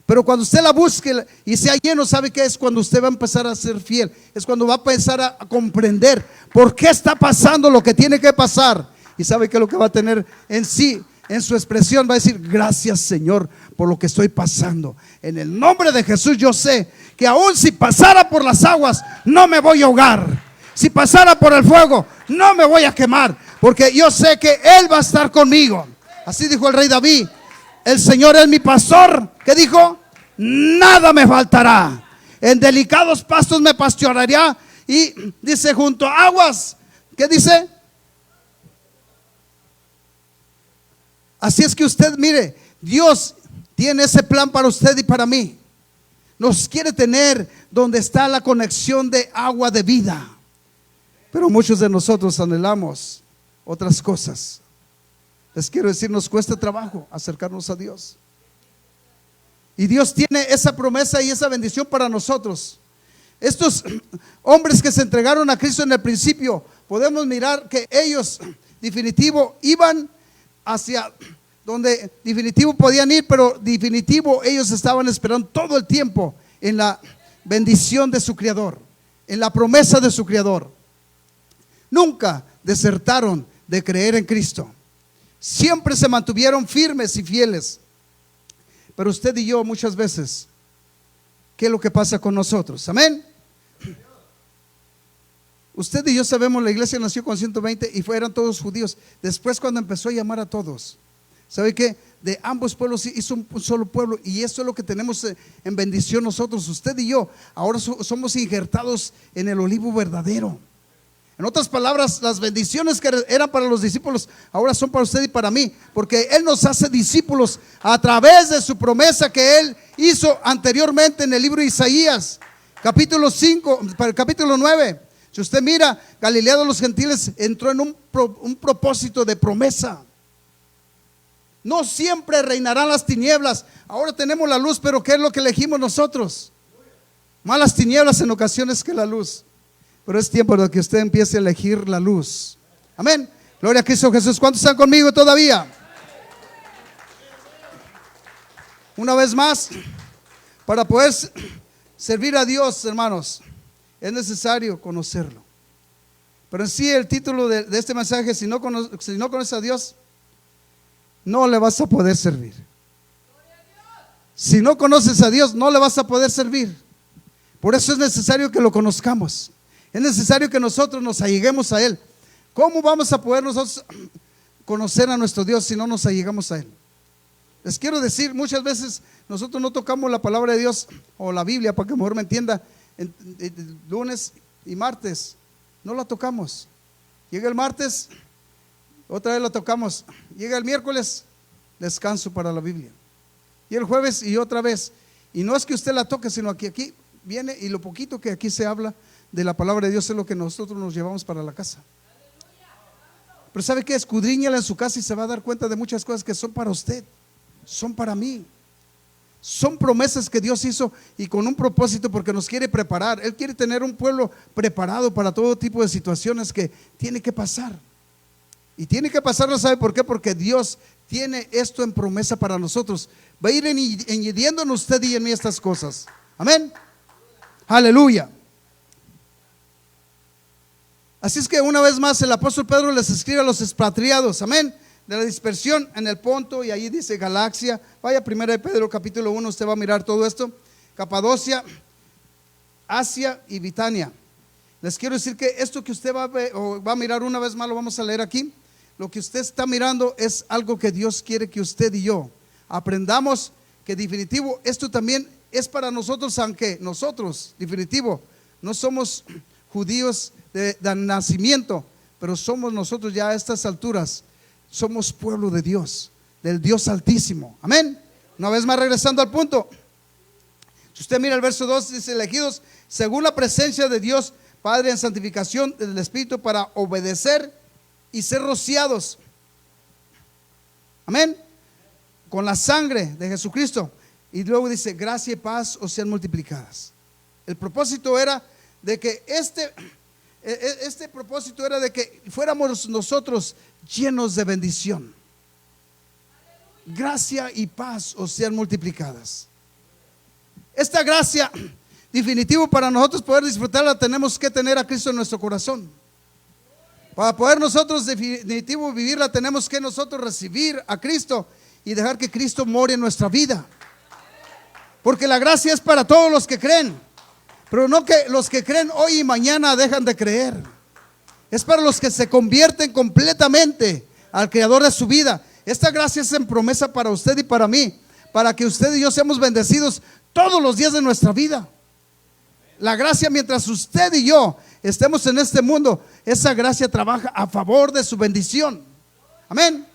Pero cuando usted la busque y sea lleno, ¿sabe qué es? Cuando usted va a empezar a ser fiel. Es cuando va a empezar a comprender por qué está pasando lo que tiene que pasar. Y sabe que lo que va a tener en sí, en su expresión, va a decir: gracias, Señor, por lo que estoy pasando. En el nombre de Jesús yo sé que aún si pasara por las aguas, no me voy a ahogar. Si pasara por el fuego, no me voy a quemar, porque yo sé que Él va a estar conmigo. Así dijo el rey David: el Señor es mi pastor. ¿Qué dijo? Nada me faltará. En delicados pastos me pastoreará. Y dice: junto a aguas. ¿Qué dice? Así es que usted mire, Dios tiene ese plan para usted y para mí. Nos quiere tener donde está la conexión de agua de vida. Pero muchos de nosotros anhelamos otras cosas. Les quiero decir, nos cuesta trabajo acercarnos a Dios. Y Dios tiene esa promesa y esa bendición para nosotros. Estos hombres que se entregaron a Cristo en el principio, podemos mirar que ellos, definitivo, iban hacia donde definitivo podían ir, pero definitivo ellos estaban esperando todo el tiempo en la bendición de su Creador, en la promesa de su Creador. Nunca desertaron de creer en Cristo. Siempre se mantuvieron firmes y fieles. Pero usted y yo muchas veces, ¿qué es lo que pasa con nosotros? Amén. Usted y yo sabemos, la iglesia nació con 120 y eran todos judíos. Después, cuando empezó a llamar a todos, ¿sabe qué? De ambos pueblos hizo un solo pueblo, y eso es lo que tenemos en bendición nosotros. Usted y yo ahora somos injertados en el olivo verdadero. En otras palabras, las bendiciones que eran para los discípulos ahora son para usted y para mí, porque Él nos hace discípulos a través de su promesa que Él hizo anteriormente en el libro de Isaías, capítulo 5, capítulo 9. Si usted mira, Galilea de los gentiles entró en un propósito de promesa. No siempre reinarán las tinieblas. Ahora tenemos la luz, pero ¿qué es lo que elegimos nosotros? Más las tinieblas en ocasiones que la luz. Pero es tiempo de que usted empiece a elegir la luz. Amén. Gloria a Cristo Jesús. ¿Cuántos están conmigo todavía? Una vez más, para poder servir a Dios, hermanos, es necesario conocerlo. Pero en sí el título de este mensaje, si no conoces a Dios, no le vas a poder servir. Si no conoces a Dios, no le vas a poder servir. Por eso es necesario que lo conozcamos. Es necesario que nosotros nos alleguemos a Él. ¿Cómo vamos a poder nosotros conocer a nuestro Dios si no nos allegamos a Él? Les quiero decir, muchas veces nosotros no tocamos la palabra de Dios o la Biblia, para que mejor me entienda, lunes y martes no la tocamos. Llega el martes, otra vez la tocamos. Llega el miércoles, descanso para la Biblia. Y el jueves y otra vez. Y no es que usted la toque, sino que aquí viene, y lo poquito que aquí se habla de la palabra de Dios es lo que nosotros nos llevamos para la casa. Pero ¿sabe qué? Escudriñala en su casa y se va a dar cuenta de muchas cosas que son para usted, son para mí. Son promesas que Dios hizo y con un propósito, porque nos quiere preparar. Él quiere tener un pueblo preparado para todo tipo de situaciones que tiene que pasar. Y tiene que pasarlo, ¿sabe por qué? Porque Dios tiene esto en promesa para nosotros. Va a ir añadiendo en usted y en mí estas cosas. Amén. Aleluya. Así es que una vez más el apóstol Pedro les escribe a los expatriados, amén, de la dispersión en el Ponto, y allí dice Galacia. Vaya, primera de Pedro capítulo 1, usted va a mirar todo esto. Capadocia, Asia y Bitania. Les quiero decir que esto que usted va a mirar una vez más, lo vamos a leer aquí. Lo que usted está mirando es algo que Dios quiere que usted y yo aprendamos, que definitivo esto también es para nosotros, aunque nosotros, definitivo, no somos judíos de nacimiento, pero somos nosotros ya a estas alturas, somos pueblo de Dios, del Dios Altísimo. Amén. Una vez más, regresando al punto, si usted mira el verso 2, dice: elegidos según la presencia de Dios Padre en santificación del Espíritu, para obedecer y ser rociados, amén, con la sangre de Jesucristo. Y luego dice: gracia y paz os sean multiplicadas. El propósito era de que este propósito era de que fuéramos nosotros llenos de bendición. Gracia y paz os sean multiplicadas. Esta gracia, definitivo, para nosotros poder disfrutarla, tenemos que tener a Cristo en nuestro corazón. Para poder nosotros definitivo vivirla, tenemos que nosotros recibir a Cristo y dejar que Cristo more en nuestra vida. Porque la gracia es para todos los que creen, pero no que los que creen hoy y mañana dejan de creer. Es para los que se convierten completamente al Creador de su vida. Esta gracia es en promesa para usted y para mí, para que usted y yo seamos bendecidos todos los días de nuestra vida. La gracia, mientras usted y yo estemos en este mundo, esa gracia trabaja a favor de su bendición. Amén.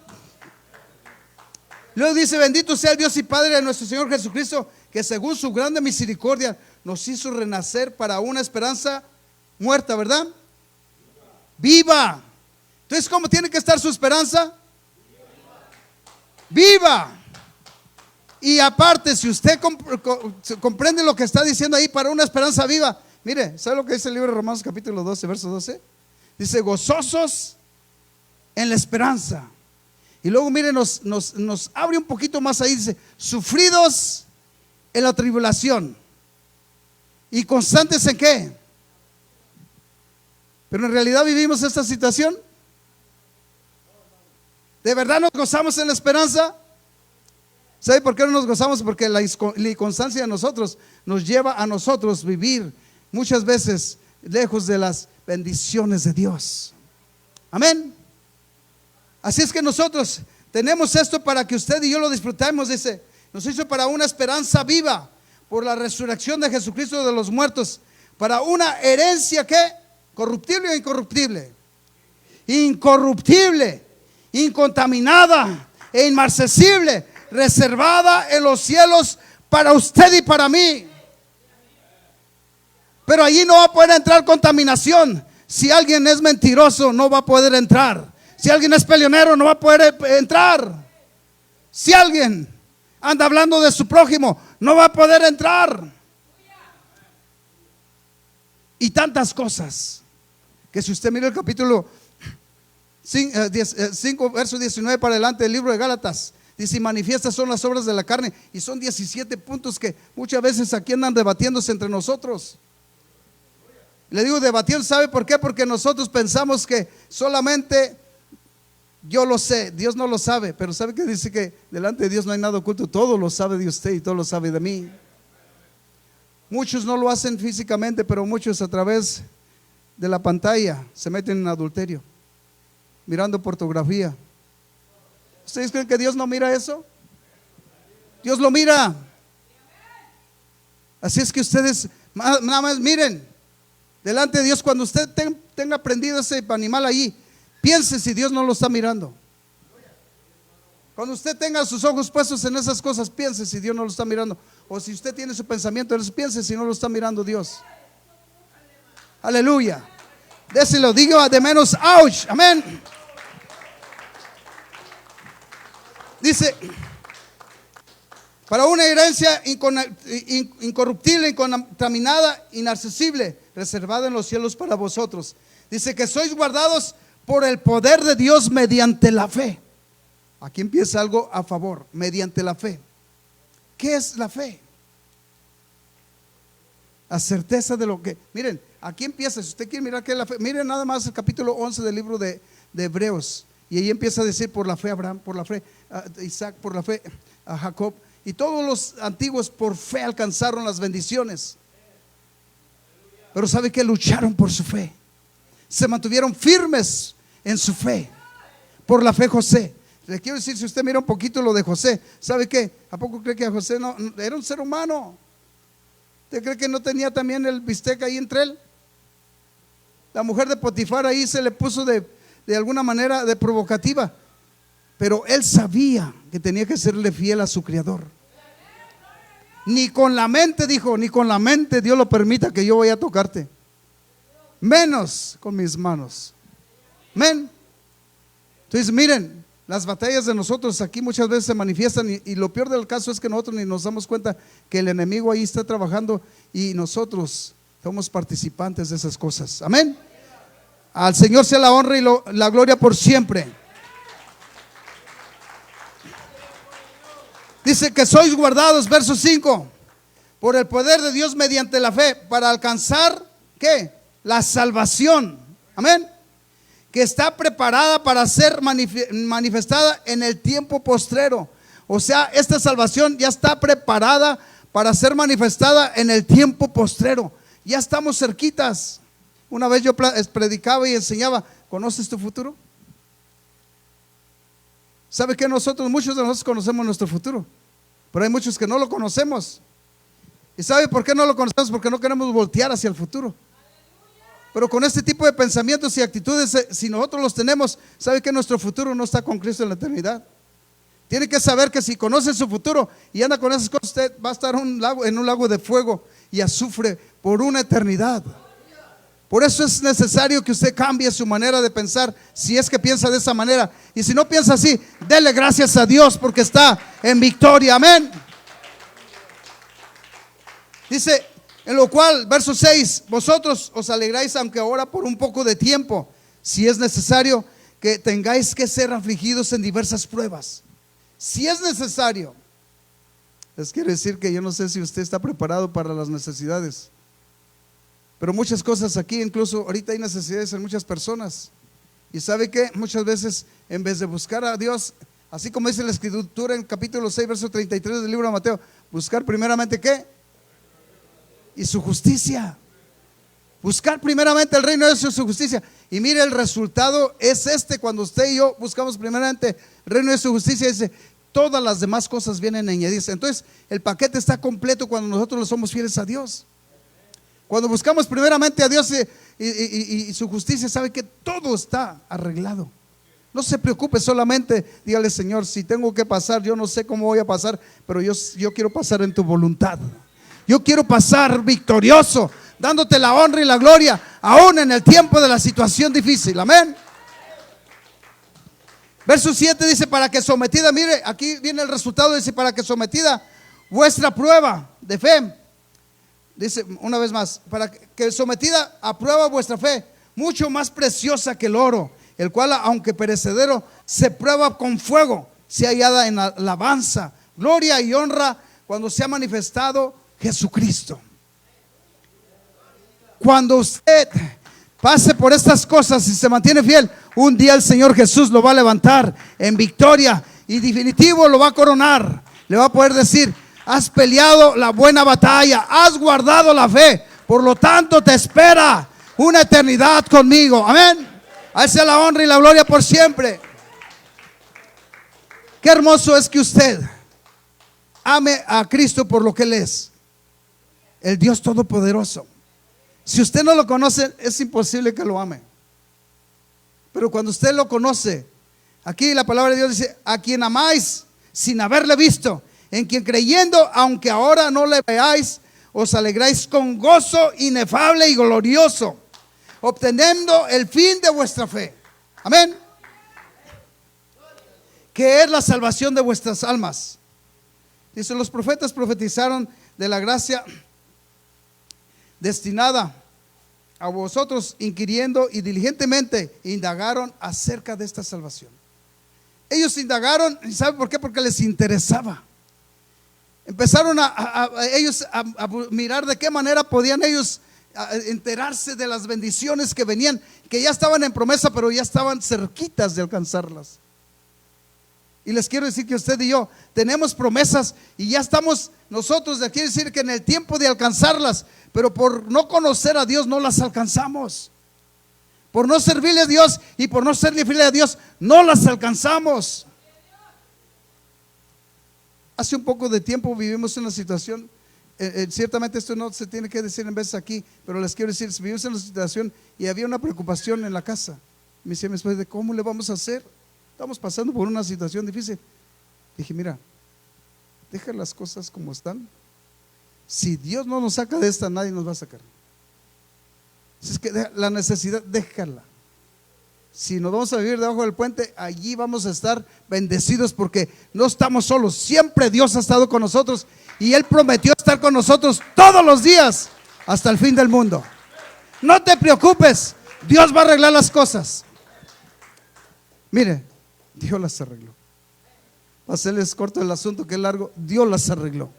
Luego dice: bendito sea el Dios y Padre de nuestro Señor Jesucristo, que según su grande misericordia nos hizo renacer para una esperanza muerta, ¿verdad? Viva. Entonces, ¿cómo tiene que estar su esperanza? Viva. Y aparte, si usted comprende lo que está diciendo ahí, para una esperanza viva, mire, ¿sabe lo que dice el libro de Romanos capítulo 12, verso 12? Dice: gozosos en la esperanza. Y Y luego miren, nos abre un poquito más ahí, dice, sufridos en la tribulación y constantes en qué. Pero en realidad vivimos esta situación. ¿De verdad nos gozamos en la esperanza? ¿Sabe por qué no nos gozamos? Porque la inconstancia de nosotros nos lleva a nosotros vivir muchas veces lejos de las bendiciones de Dios. Amén. Así es que nosotros tenemos esto para que usted y yo lo disfrutemos. Dice, nos hizo para una esperanza viva por la resurrección de Jesucristo de los muertos, para una herencia que corruptible o incorruptible, incorruptible, incontaminada e inmarcesible, reservada en los cielos para usted y para mí. Pero allí no va a poder entrar contaminación. Si alguien es mentiroso, no va a poder entrar. Si alguien es peleonero, no va a poder entrar. Si alguien anda hablando de su prójimo, no va a poder entrar. Y tantas cosas que si usted mira el capítulo 5, verso 19 para adelante del libro de Gálatas, dice, manifiestas son las obras de la carne. Y son 17 puntos que muchas veces aquí andan debatiéndose entre nosotros. Le digo debatiendo, ¿sabe por qué? Porque nosotros pensamos que solamente yo lo sé, Dios no lo sabe. Pero ¿sabe qué dice? Que delante de Dios no hay nada oculto. Todo lo sabe de usted y todo lo sabe de mí. Muchos no lo hacen físicamente, pero muchos a través de la pantalla se meten en adulterio, mirando pornografía. ¿Ustedes creen que Dios no mira eso? Dios lo mira. Así es que ustedes nada más miren delante de Dios. Cuando usted tenga prendido ese animal allí, piense si Dios no lo está mirando. Cuando usted tenga sus ojos puestos en esas cosas, piense si Dios no lo está mirando. O si usted tiene su pensamiento en eso, piense si no lo está mirando Dios. Aleluya. Déselo, diga de menos, ouch, amén. Dice, para una herencia incorruptible, incontaminada, inaccesible, reservada en los cielos para vosotros. Dice que sois guardados por el poder de Dios mediante la fe. Aquí empieza algo a favor, mediante la fe. ¿Qué es la fe? La certeza de lo que, miren, aquí empieza, si usted quiere mirar qué es la fe, miren nada más el capítulo 11 del libro de Hebreos. Y ahí empieza a decir, por la fe Abraham, por la fe Isaac, por la fe a Jacob. Y todos los antiguos por fe alcanzaron las bendiciones. Pero ¿sabe qué? Lucharon por su fe. Se mantuvieron firmes en su fe. Por la fe José. Le quiero decir, si usted mira un poquito lo de José, ¿sabe qué? ¿A poco cree que a José no era un ser humano? ¿Usted cree que no tenía también el bistec ahí entre él? La mujer de Potifar ahí se le puso de alguna manera de provocativa, pero él sabía que tenía que serle fiel a su Creador. Ni con la mente, dijo, ni con la mente Dios lo permita que yo vaya a tocarte, menos con mis manos. Amén. Entonces miren, las batallas de nosotros aquí muchas veces se manifiestan y lo peor del caso es que nosotros ni nos damos cuenta que el enemigo ahí está trabajando y nosotros somos participantes de esas cosas. Amén. Al Señor sea la honra y la gloria por siempre. Dice que sois guardados, verso 5, por el poder de Dios mediante la fe, para alcanzar, ¿qué? La salvación. Amén. Que está preparada para ser manifestada en el tiempo postrero. O sea, esta salvación ya está preparada para ser manifestada en el tiempo postrero. Ya estamos cerquitas. Una vez yo predicaba y enseñaba, ¿conoces tu futuro? ¿Sabe que muchos de nosotros conocemos nuestro futuro? Pero hay muchos que no lo conocemos. ¿Y sabe por qué no lo conocemos? Porque no queremos voltear hacia el futuro. Pero con este tipo de pensamientos y actitudes, si nosotros los tenemos, ¿sabe que nuestro futuro no está con Cristo en la eternidad? Tiene que saber que si conoce su futuro y anda con esas cosas, usted va a estar en un lago de fuego y azufre por una eternidad. Por eso es necesario que usted cambie su manera de pensar, si es que piensa de esa manera. Y si no piensa así, dele gracias a Dios porque está en victoria. Amén. Dice, en lo cual, verso 6, vosotros os alegráis aunque ahora por un poco de tiempo, si es necesario, que tengáis que ser afligidos en diversas pruebas, si es necesario. Les quiero decir que yo no sé si usted está preparado para las necesidades, pero muchas cosas aquí, incluso ahorita hay necesidades en muchas personas. Y sabe que muchas veces, en vez de buscar a Dios, así como dice la Escritura en capítulo 6 verso 33 del libro de Mateo, buscar primeramente ¿qué? Y su justicia. Buscar primeramente el reino de Dios y su justicia. Y mire, el resultado es cuando usted y yo buscamos primeramente el reino de su justicia, dice, todas las demás cosas vienen a añadirse. Entonces el paquete está completo cuando nosotros le somos fieles a Dios. Cuando buscamos primeramente a Dios y su justicia, sabe que todo está arreglado. No se preocupe, solamente dígale: Señor, si tengo que pasar, yo no sé cómo voy a pasar, pero yo quiero pasar en tu voluntad. Yo quiero pasar victorioso, dándote la honra y la gloria, aún en el tiempo de la situación difícil. Amén. Verso 7 dice: para que sometida, mire, aquí viene el resultado, dice: para que sometida vuestra prueba de fe. Dice una vez más: para que sometida a prueba vuestra fe, mucho más preciosa que el oro, el cual aunque perecedero se prueba con fuego, sea hallada en alabanza, gloria y honra cuando se ha manifestado Jesucristo. Cuando usted pase por estas cosas y se mantiene fiel, un día el Señor Jesús lo va a levantar en victoria y definitivo lo va a coronar. Le va a poder decir: has peleado la buena batalla, has guardado la fe, por lo tanto te espera una eternidad conmigo. Amén. A Él sea la honra y la gloria por siempre. Qué hermoso es que usted ame a Cristo por lo que Él es, el Dios Todopoderoso. Si usted no lo conoce, es imposible que lo ame. Pero cuando usted lo conoce, aquí la palabra de Dios dice: a quien amáis sin haberle visto, en quien creyendo, aunque ahora no le veáis, os alegráis con gozo inefable y glorioso, obteniendo el fin de vuestra fe. Amén. Que es la salvación de vuestras almas. Dice: los profetas profetizaron de la gracia destinada a vosotros, inquiriendo y diligentemente indagaron acerca de esta salvación. Ellos indagaron, ¿y sabe por qué? Porque les interesaba. Empezaron ellos a mirar de qué manera podían ellos enterarse de las bendiciones que venían, que ya estaban en promesa, pero ya estaban cerquitas de alcanzarlas. Y les quiero decir que usted y yo tenemos promesas y ya estamos nosotros, quiere decir que en el tiempo de alcanzarlas, pero por no conocer a Dios no las alcanzamos. Por no servirle a Dios y por no serle fiel a Dios no las alcanzamos. Hace un poco de tiempo vivimos una situación, ciertamente esto no se tiene que decir en veces aquí, pero les quiero decir, vivimos en una situación y había una preocupación en la casa. Me decía mi esposa: ¿cómo le vamos a hacer? Estamos pasando por una situación difícil. Dije: mira, deja las cosas como están. Si Dios no nos saca de esta, nadie nos va a sacar. Es que la necesidad, déjala. Si nos vamos a vivir debajo del puente, allí vamos a estar bendecidos, porque no estamos solos. Siempre Dios ha estado con nosotros y Él prometió estar con nosotros todos los días hasta el fin del mundo. No te preocupes, Dios va a arreglar las cosas. Mire, Dios las arregló. Para hacerles corto el asunto, que es largo, Dios las arregló.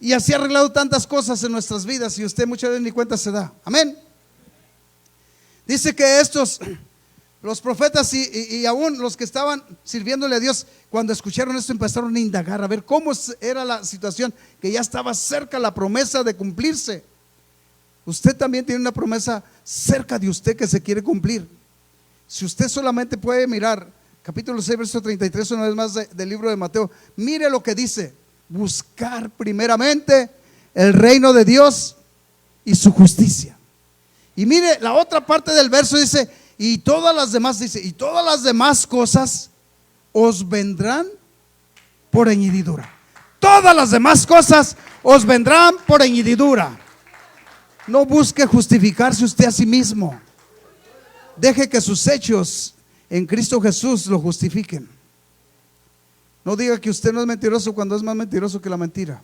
Y así ha arreglado tantas cosas en nuestras vidas y usted muchas veces ni cuenta se da. Amén. Dice que los profetas y aún los que estaban sirviéndole a Dios, cuando escucharon esto empezaron a indagar, a ver cómo era la situación, que ya estaba cerca la promesa de cumplirse. Usted también tiene una promesa cerca de usted que se quiere cumplir. Si usted solamente puede mirar capítulo 6 verso 33 una vez más del libro de Mateo, mire lo que dice: buscar primeramente el reino de Dios y su justicia. Y mire la otra parte del verso, dice: y todas las demás cosas os vendrán por añadidura. Todas las demás cosas os vendrán por añadidura. No busque justificarse usted a sí mismo. Deje que sus hechos en Cristo Jesús lo justifiquen. No diga que usted no es mentiroso cuando es más mentiroso que la mentira.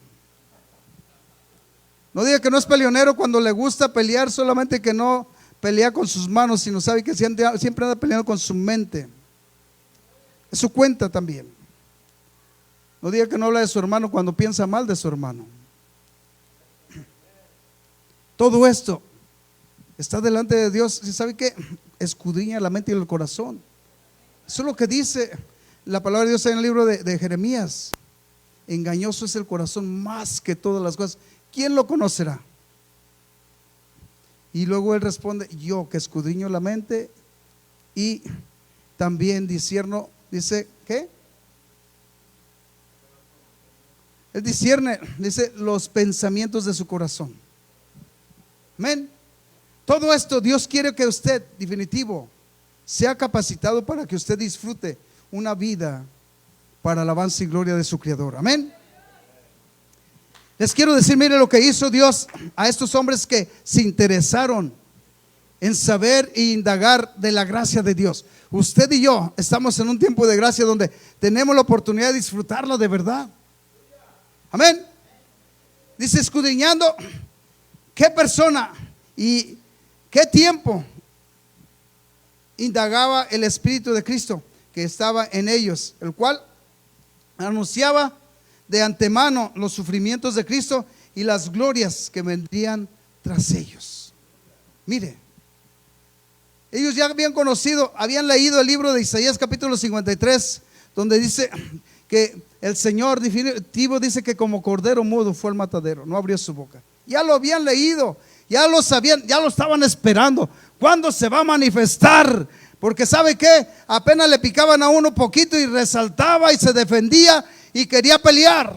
No diga que no es peleonero cuando le gusta pelear, solamente que no pelea con sus manos, sino sabe que siempre anda peleando con su mente. Es su cuenta también. No diga que no habla de su hermano cuando piensa mal de su hermano. Todo esto está delante de Dios. ¿Y sabe qué? Escudriña la mente y el corazón. Eso es lo que dice la palabra de Dios en el libro de Jeremías. Engañoso es el corazón más que todas las cosas. ¿Quién lo conocerá? Y luego él responde: yo que escudriño la mente y también discierno. Dice, ¿qué? Él discierne, dice, los pensamientos de su corazón. Amén. Todo esto Dios quiere que usted, definitivo, sea capacitado para que usted disfrute una vida para alabanza y gloria de su Creador. Amén. Les quiero decir, mire lo que hizo Dios a estos hombres que se interesaron en saber e indagar de la gracia de Dios. Usted y yo estamos en un tiempo de gracia donde tenemos la oportunidad de disfrutarlo de verdad. Amén. Dice, escudriñando qué persona y qué tiempo indagaba el Espíritu de Cristo que estaba en ellos, el cual anunciaba de antemano los sufrimientos de Cristo y las glorias que vendrían tras ellos. Mire, ellos ya habían conocido, habían leído el libro de Isaías capítulo 53, donde dice que el Señor definitivo dice que como cordero mudo fue al matadero, no abrió su boca. Ya lo habían leído, ya lo sabían, ya lo estaban esperando. ¿Cuándo se va a manifestar? Porque ¿sabe qué? Apenas le picaban a uno poquito y resaltaba y se defendía y quería pelear.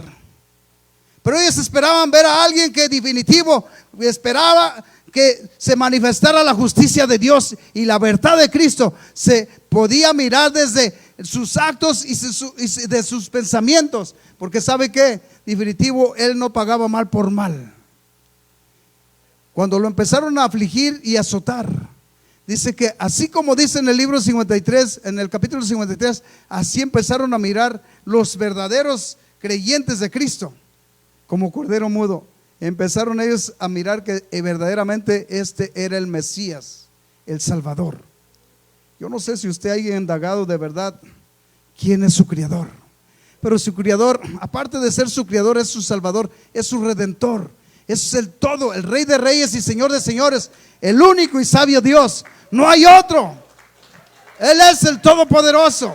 Pero ellos esperaban ver a alguien que definitivo esperaba que se manifestara la justicia de Dios y la verdad de Cristo. Se podía mirar desde sus actos y de sus pensamientos, porque ¿sabe qué? Definitivo, él no pagaba mal por mal. Cuando lo empezaron a afligir y azotar, dice que así como dice en el libro 53, en el capítulo 53, así empezaron a mirar los verdaderos creyentes de Cristo como cordero mudo. Empezaron ellos a mirar que verdaderamente este era el Mesías, el Salvador. Yo no sé si usted haya indagado de verdad quién es su Creador, pero su Creador, aparte de ser su Creador, es su Salvador, es su Redentor, es el todo, el Rey de Reyes y Señor de Señores, el único y sabio Dios. No hay otro. Él es el Todopoderoso.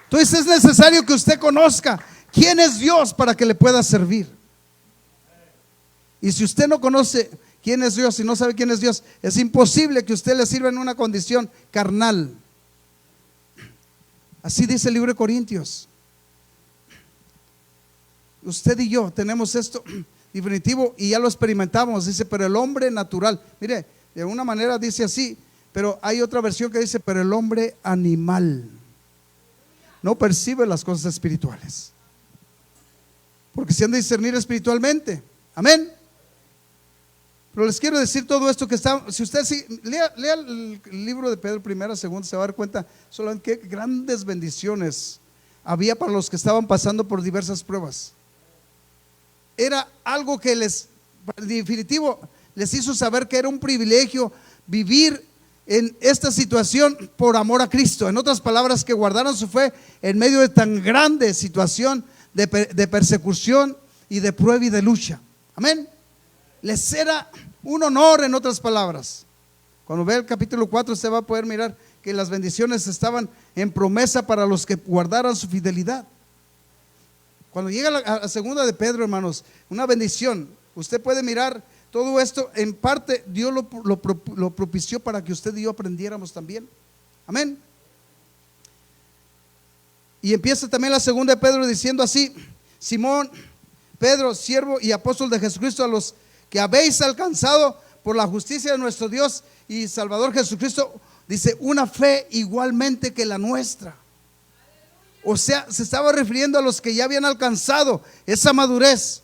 Entonces es necesario que usted conozca quién es Dios para que le pueda servir. Y si usted no conoce quién es Dios y no sabe quién es Dios, es imposible que usted le sirva en una condición carnal. Así dice el libro de Corintios. Usted y yo tenemos esto definitivo y ya lo experimentamos. Dice, pero el hombre natural, mire, de alguna manera dice así, pero hay otra versión que dice, pero el hombre animal no percibe las cosas espirituales, porque se han de discernir espiritualmente. Amén. Pero les quiero decir todo esto que está, si usted lea el libro de Pedro, primera, segunda, se va a dar cuenta solamente qué grandes bendiciones había para los que estaban pasando por diversas pruebas. Era algo que les, definitivo, les hizo saber que era un privilegio vivir en esta situación por amor a Cristo. En otras palabras, que guardaran su fe en medio de tan grande situación de persecución y de prueba y de lucha. Amén. Les era un honor, en otras palabras. Cuando ve el capítulo 4, usted va a poder mirar que las bendiciones estaban en promesa para los que guardaran su fidelidad. Cuando llega a segunda de Pedro, hermanos, una bendición. Usted puede mirar todo esto, en parte Dios lo propició para que usted y yo aprendiéramos también. Amén. Y empieza también la segunda de Pedro diciendo así: Simón, Pedro, siervo y apóstol de Jesucristo, a los que habéis alcanzado por la justicia de nuestro Dios y Salvador Jesucristo, dice, una fe igualmente que la nuestra. O sea, se estaba refiriendo a los que ya habían alcanzado esa madurez,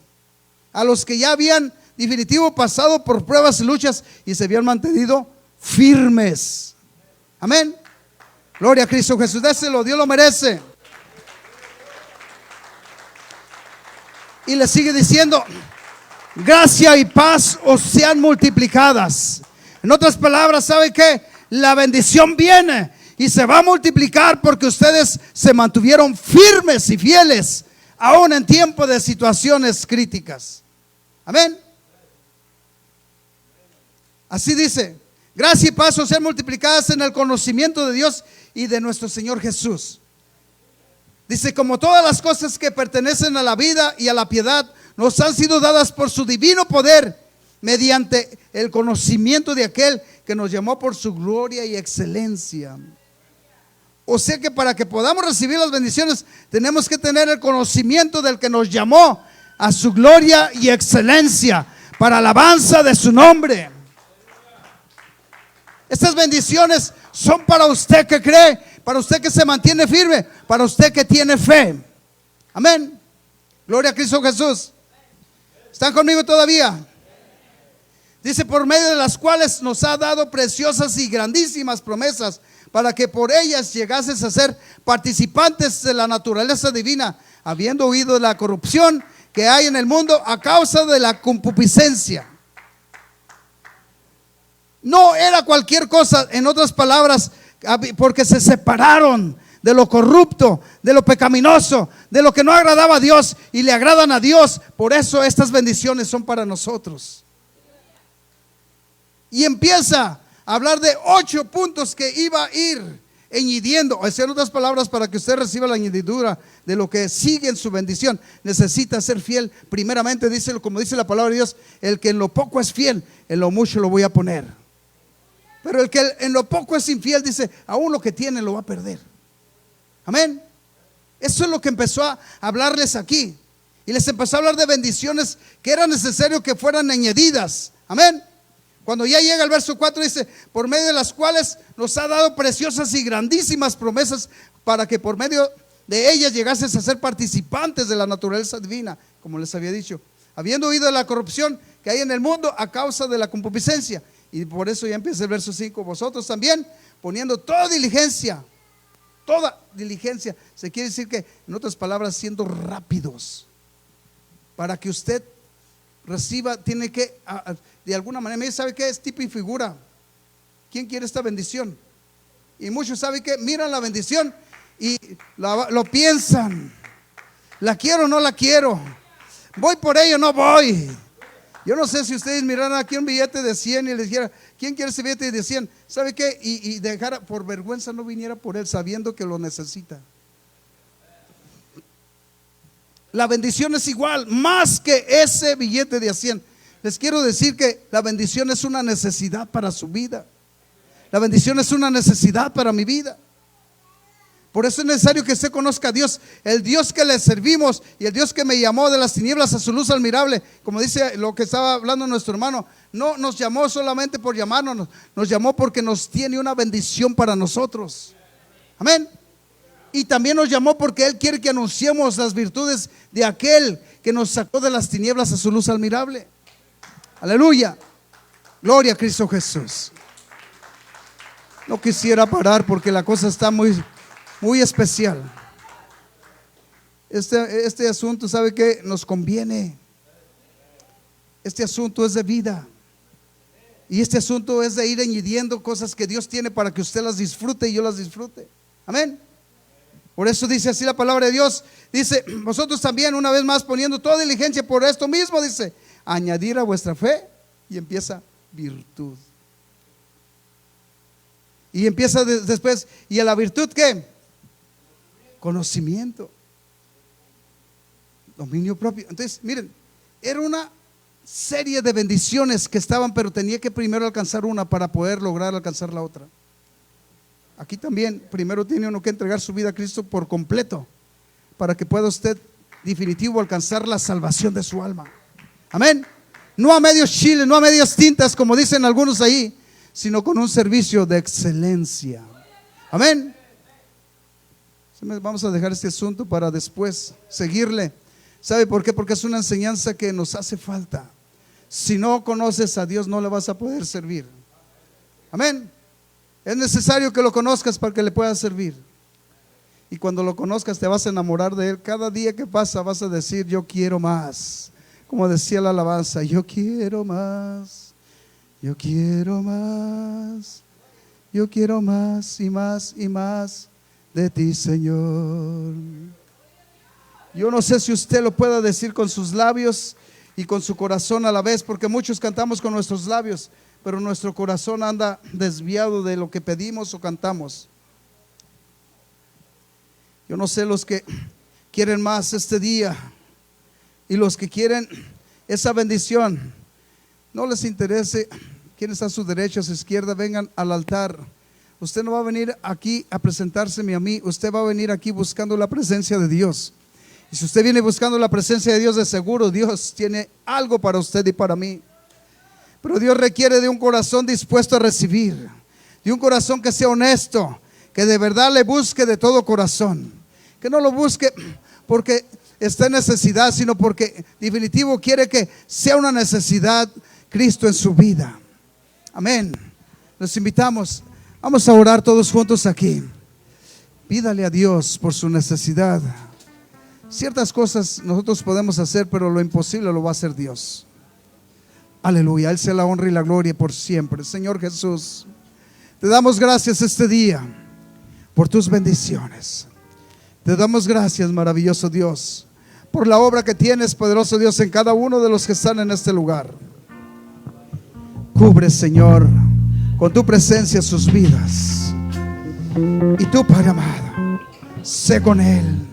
a los que ya habían definitivo pasado por pruebas y luchas y se habían mantenido firmes. Amén. Gloria a Cristo Jesús. Déselo, Dios lo merece. Y le sigue diciendo: gracia y paz os sean multiplicadas En otras palabras, ¿sabe qué? La bendición viene y se va a multiplicar porque ustedes se mantuvieron firmes y fieles, aún en tiempo de situaciones críticas. Amén. Así dice: gracia y paz sean multiplicadas en el conocimiento de Dios y de nuestro Señor Jesús. Dice: como todas las cosas que pertenecen a la vida y a la piedad nos han sido dadas por su divino poder, mediante el conocimiento de aquel que nos llamó por su gloria y excelencia. O sea que para que podamos recibir las bendiciones, tenemos que tener el conocimiento del que nos llamó a su gloria y excelencia, para alabanza de su nombre. Estas bendiciones son para usted que cree, para usted que se mantiene firme, para usted que tiene fe. Amén. Gloria a Cristo Jesús. ¿Están conmigo todavía? Dice: por medio de las cuales nos ha dado preciosas y grandísimas promesas, para que por ellas llegases a ser participantes de la naturaleza divina, habiendo huido de la corrupción que hay en el mundo a causa de la concupiscencia. No era cualquier cosa, en otras palabras, porque se separaron de lo corrupto, de lo pecaminoso, de lo que no agradaba a Dios y le agradan a Dios. Por eso estas bendiciones son para nosotros. Y empieza a hablar de 8 puntos que iba a ir añadiendo. O sea, en otras palabras, para que usted reciba la añadidura de lo que sigue en su bendición, necesita ser fiel. Primeramente, dice, como dice la palabra de Dios: el que en lo poco es fiel, en lo mucho lo voy a poner. Pero el que en lo poco es infiel, dice, aún lo que tiene lo va a perder. Amén. Eso es lo que empezó a hablarles aquí. Y les empezó a hablar de bendiciones que era necesario que fueran añadidas. Amén. Cuando ya llega el verso 4, dice: por medio de las cuales nos ha dado preciosas y grandísimas promesas, para que por medio de ellas llegases a ser participantes de la naturaleza divina, como les había dicho, habiendo huido de la corrupción que hay en el mundo a causa de la concupiscencia. Y por eso ya empieza el verso 5: vosotros también, poniendo toda diligencia, se quiere decir que, en otras palabras, siendo rápidos, para que usted reciba, tiene que, de alguna manera, ¿sabe qué? Es tipo y figura. ¿Quién quiere esta bendición? Y muchos saben que miran la bendición y lo piensan: ¿la quiero o no la quiero? ¿Voy por ello o no voy? Yo no sé si ustedes miraran aquí un billete de 100 y les dijera: ¿quién quiere ese billete de 100? ¿Sabe qué? Y dejara, por vergüenza no viniera por él, sabiendo que lo necesita. La bendición es igual, más que ese billete de 100. Les quiero decir que la bendición es una necesidad para su vida. La bendición es una necesidad para mi vida. Por eso es necesario que usted conozca a Dios, el Dios que le servimos y el Dios que me llamó de las tinieblas a su luz admirable. Como dice lo que estaba hablando nuestro hermano, no nos llamó solamente por llamarnos, nos llamó porque nos tiene una bendición para nosotros. Amén. Y también nos llamó porque Él quiere que anunciemos las virtudes de aquel que nos sacó de las tinieblas a su luz admirable. Aleluya. Gloria a Cristo Jesús. No quisiera parar porque la cosa está muy especial. Este asunto, ¿sabe qué? Nos conviene. Este asunto es de vida. Y este asunto es de ir añadiendo cosas que Dios tiene para que usted las disfrute y yo las disfrute. Amén. Por eso dice así la palabra de Dios. Dice: vosotros también, una vez más, poniendo toda diligencia por esto mismo, dice, añadir a vuestra fe. Y empieza virtud. Y empieza después, ¿y a la virtud qué? Conocimiento, dominio propio. Entonces, miren, era una serie de bendiciones que estaban, pero tenía que primero alcanzar una para poder lograr alcanzar la otra. Aquí también, primero tiene uno que entregar su vida a Cristo por completo, para que pueda usted definitivo alcanzar la salvación de su alma. Amén. No a medios chiles, no a medias tintas, como dicen algunos ahí, sino con un servicio de excelencia. Amén. Vamos a dejar este asunto para después seguirle. ¿Sabe por qué? Porque es una enseñanza que nos hace falta. Si no conoces a Dios, no le vas a poder servir. Amén. Es necesario que lo conozcas para que le puedas servir. Y cuando lo conozcas, te vas a enamorar de Él. Cada día que pasa vas a decir: yo quiero más. Como decía la alabanza: yo quiero más. Yo quiero más. Yo quiero más y más y más de ti, Señor. Yo no sé si usted lo pueda decir con sus labios y con su corazón a la vez, porque muchos cantamos con nuestros labios, pero nuestro corazón anda desviado de lo que pedimos o cantamos. Yo no sé los que quieren más este día y los que quieren esa bendición. No les interese quién está a su derecha o a su izquierda, vengan al altar. Usted no va a venir aquí a presentárseme a mí, usted va a venir aquí buscando la presencia de Dios. Y si usted viene buscando la presencia de Dios, de seguro Dios tiene algo para usted y para mí. Pero Dios requiere de un corazón dispuesto a recibir, de un corazón que sea honesto, que de verdad le busque de todo corazón, que no lo busque porque está en necesidad, sino porque definitivo quiere que sea una necesidad Cristo en su vida. Amén. Los invitamos, vamos a orar todos juntos aquí. Pídale a Dios por su necesidad. Ciertas cosas nosotros podemos hacer, pero lo imposible lo va a hacer Dios. Aleluya, a Él sea la honra y la gloria por siempre. Señor Jesús, te damos gracias este día por tus bendiciones. Te damos gracias, maravilloso Dios, por la obra que tienes, poderoso Dios, en cada uno de los que están en este lugar. Cubre, Señor, con tu presencia sus vidas. Y tú, Padre amado, sé con Él.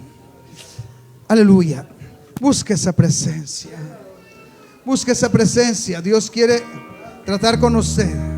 Aleluya. Busca esa presencia. Busca esa presencia. Dios quiere tratar con usted.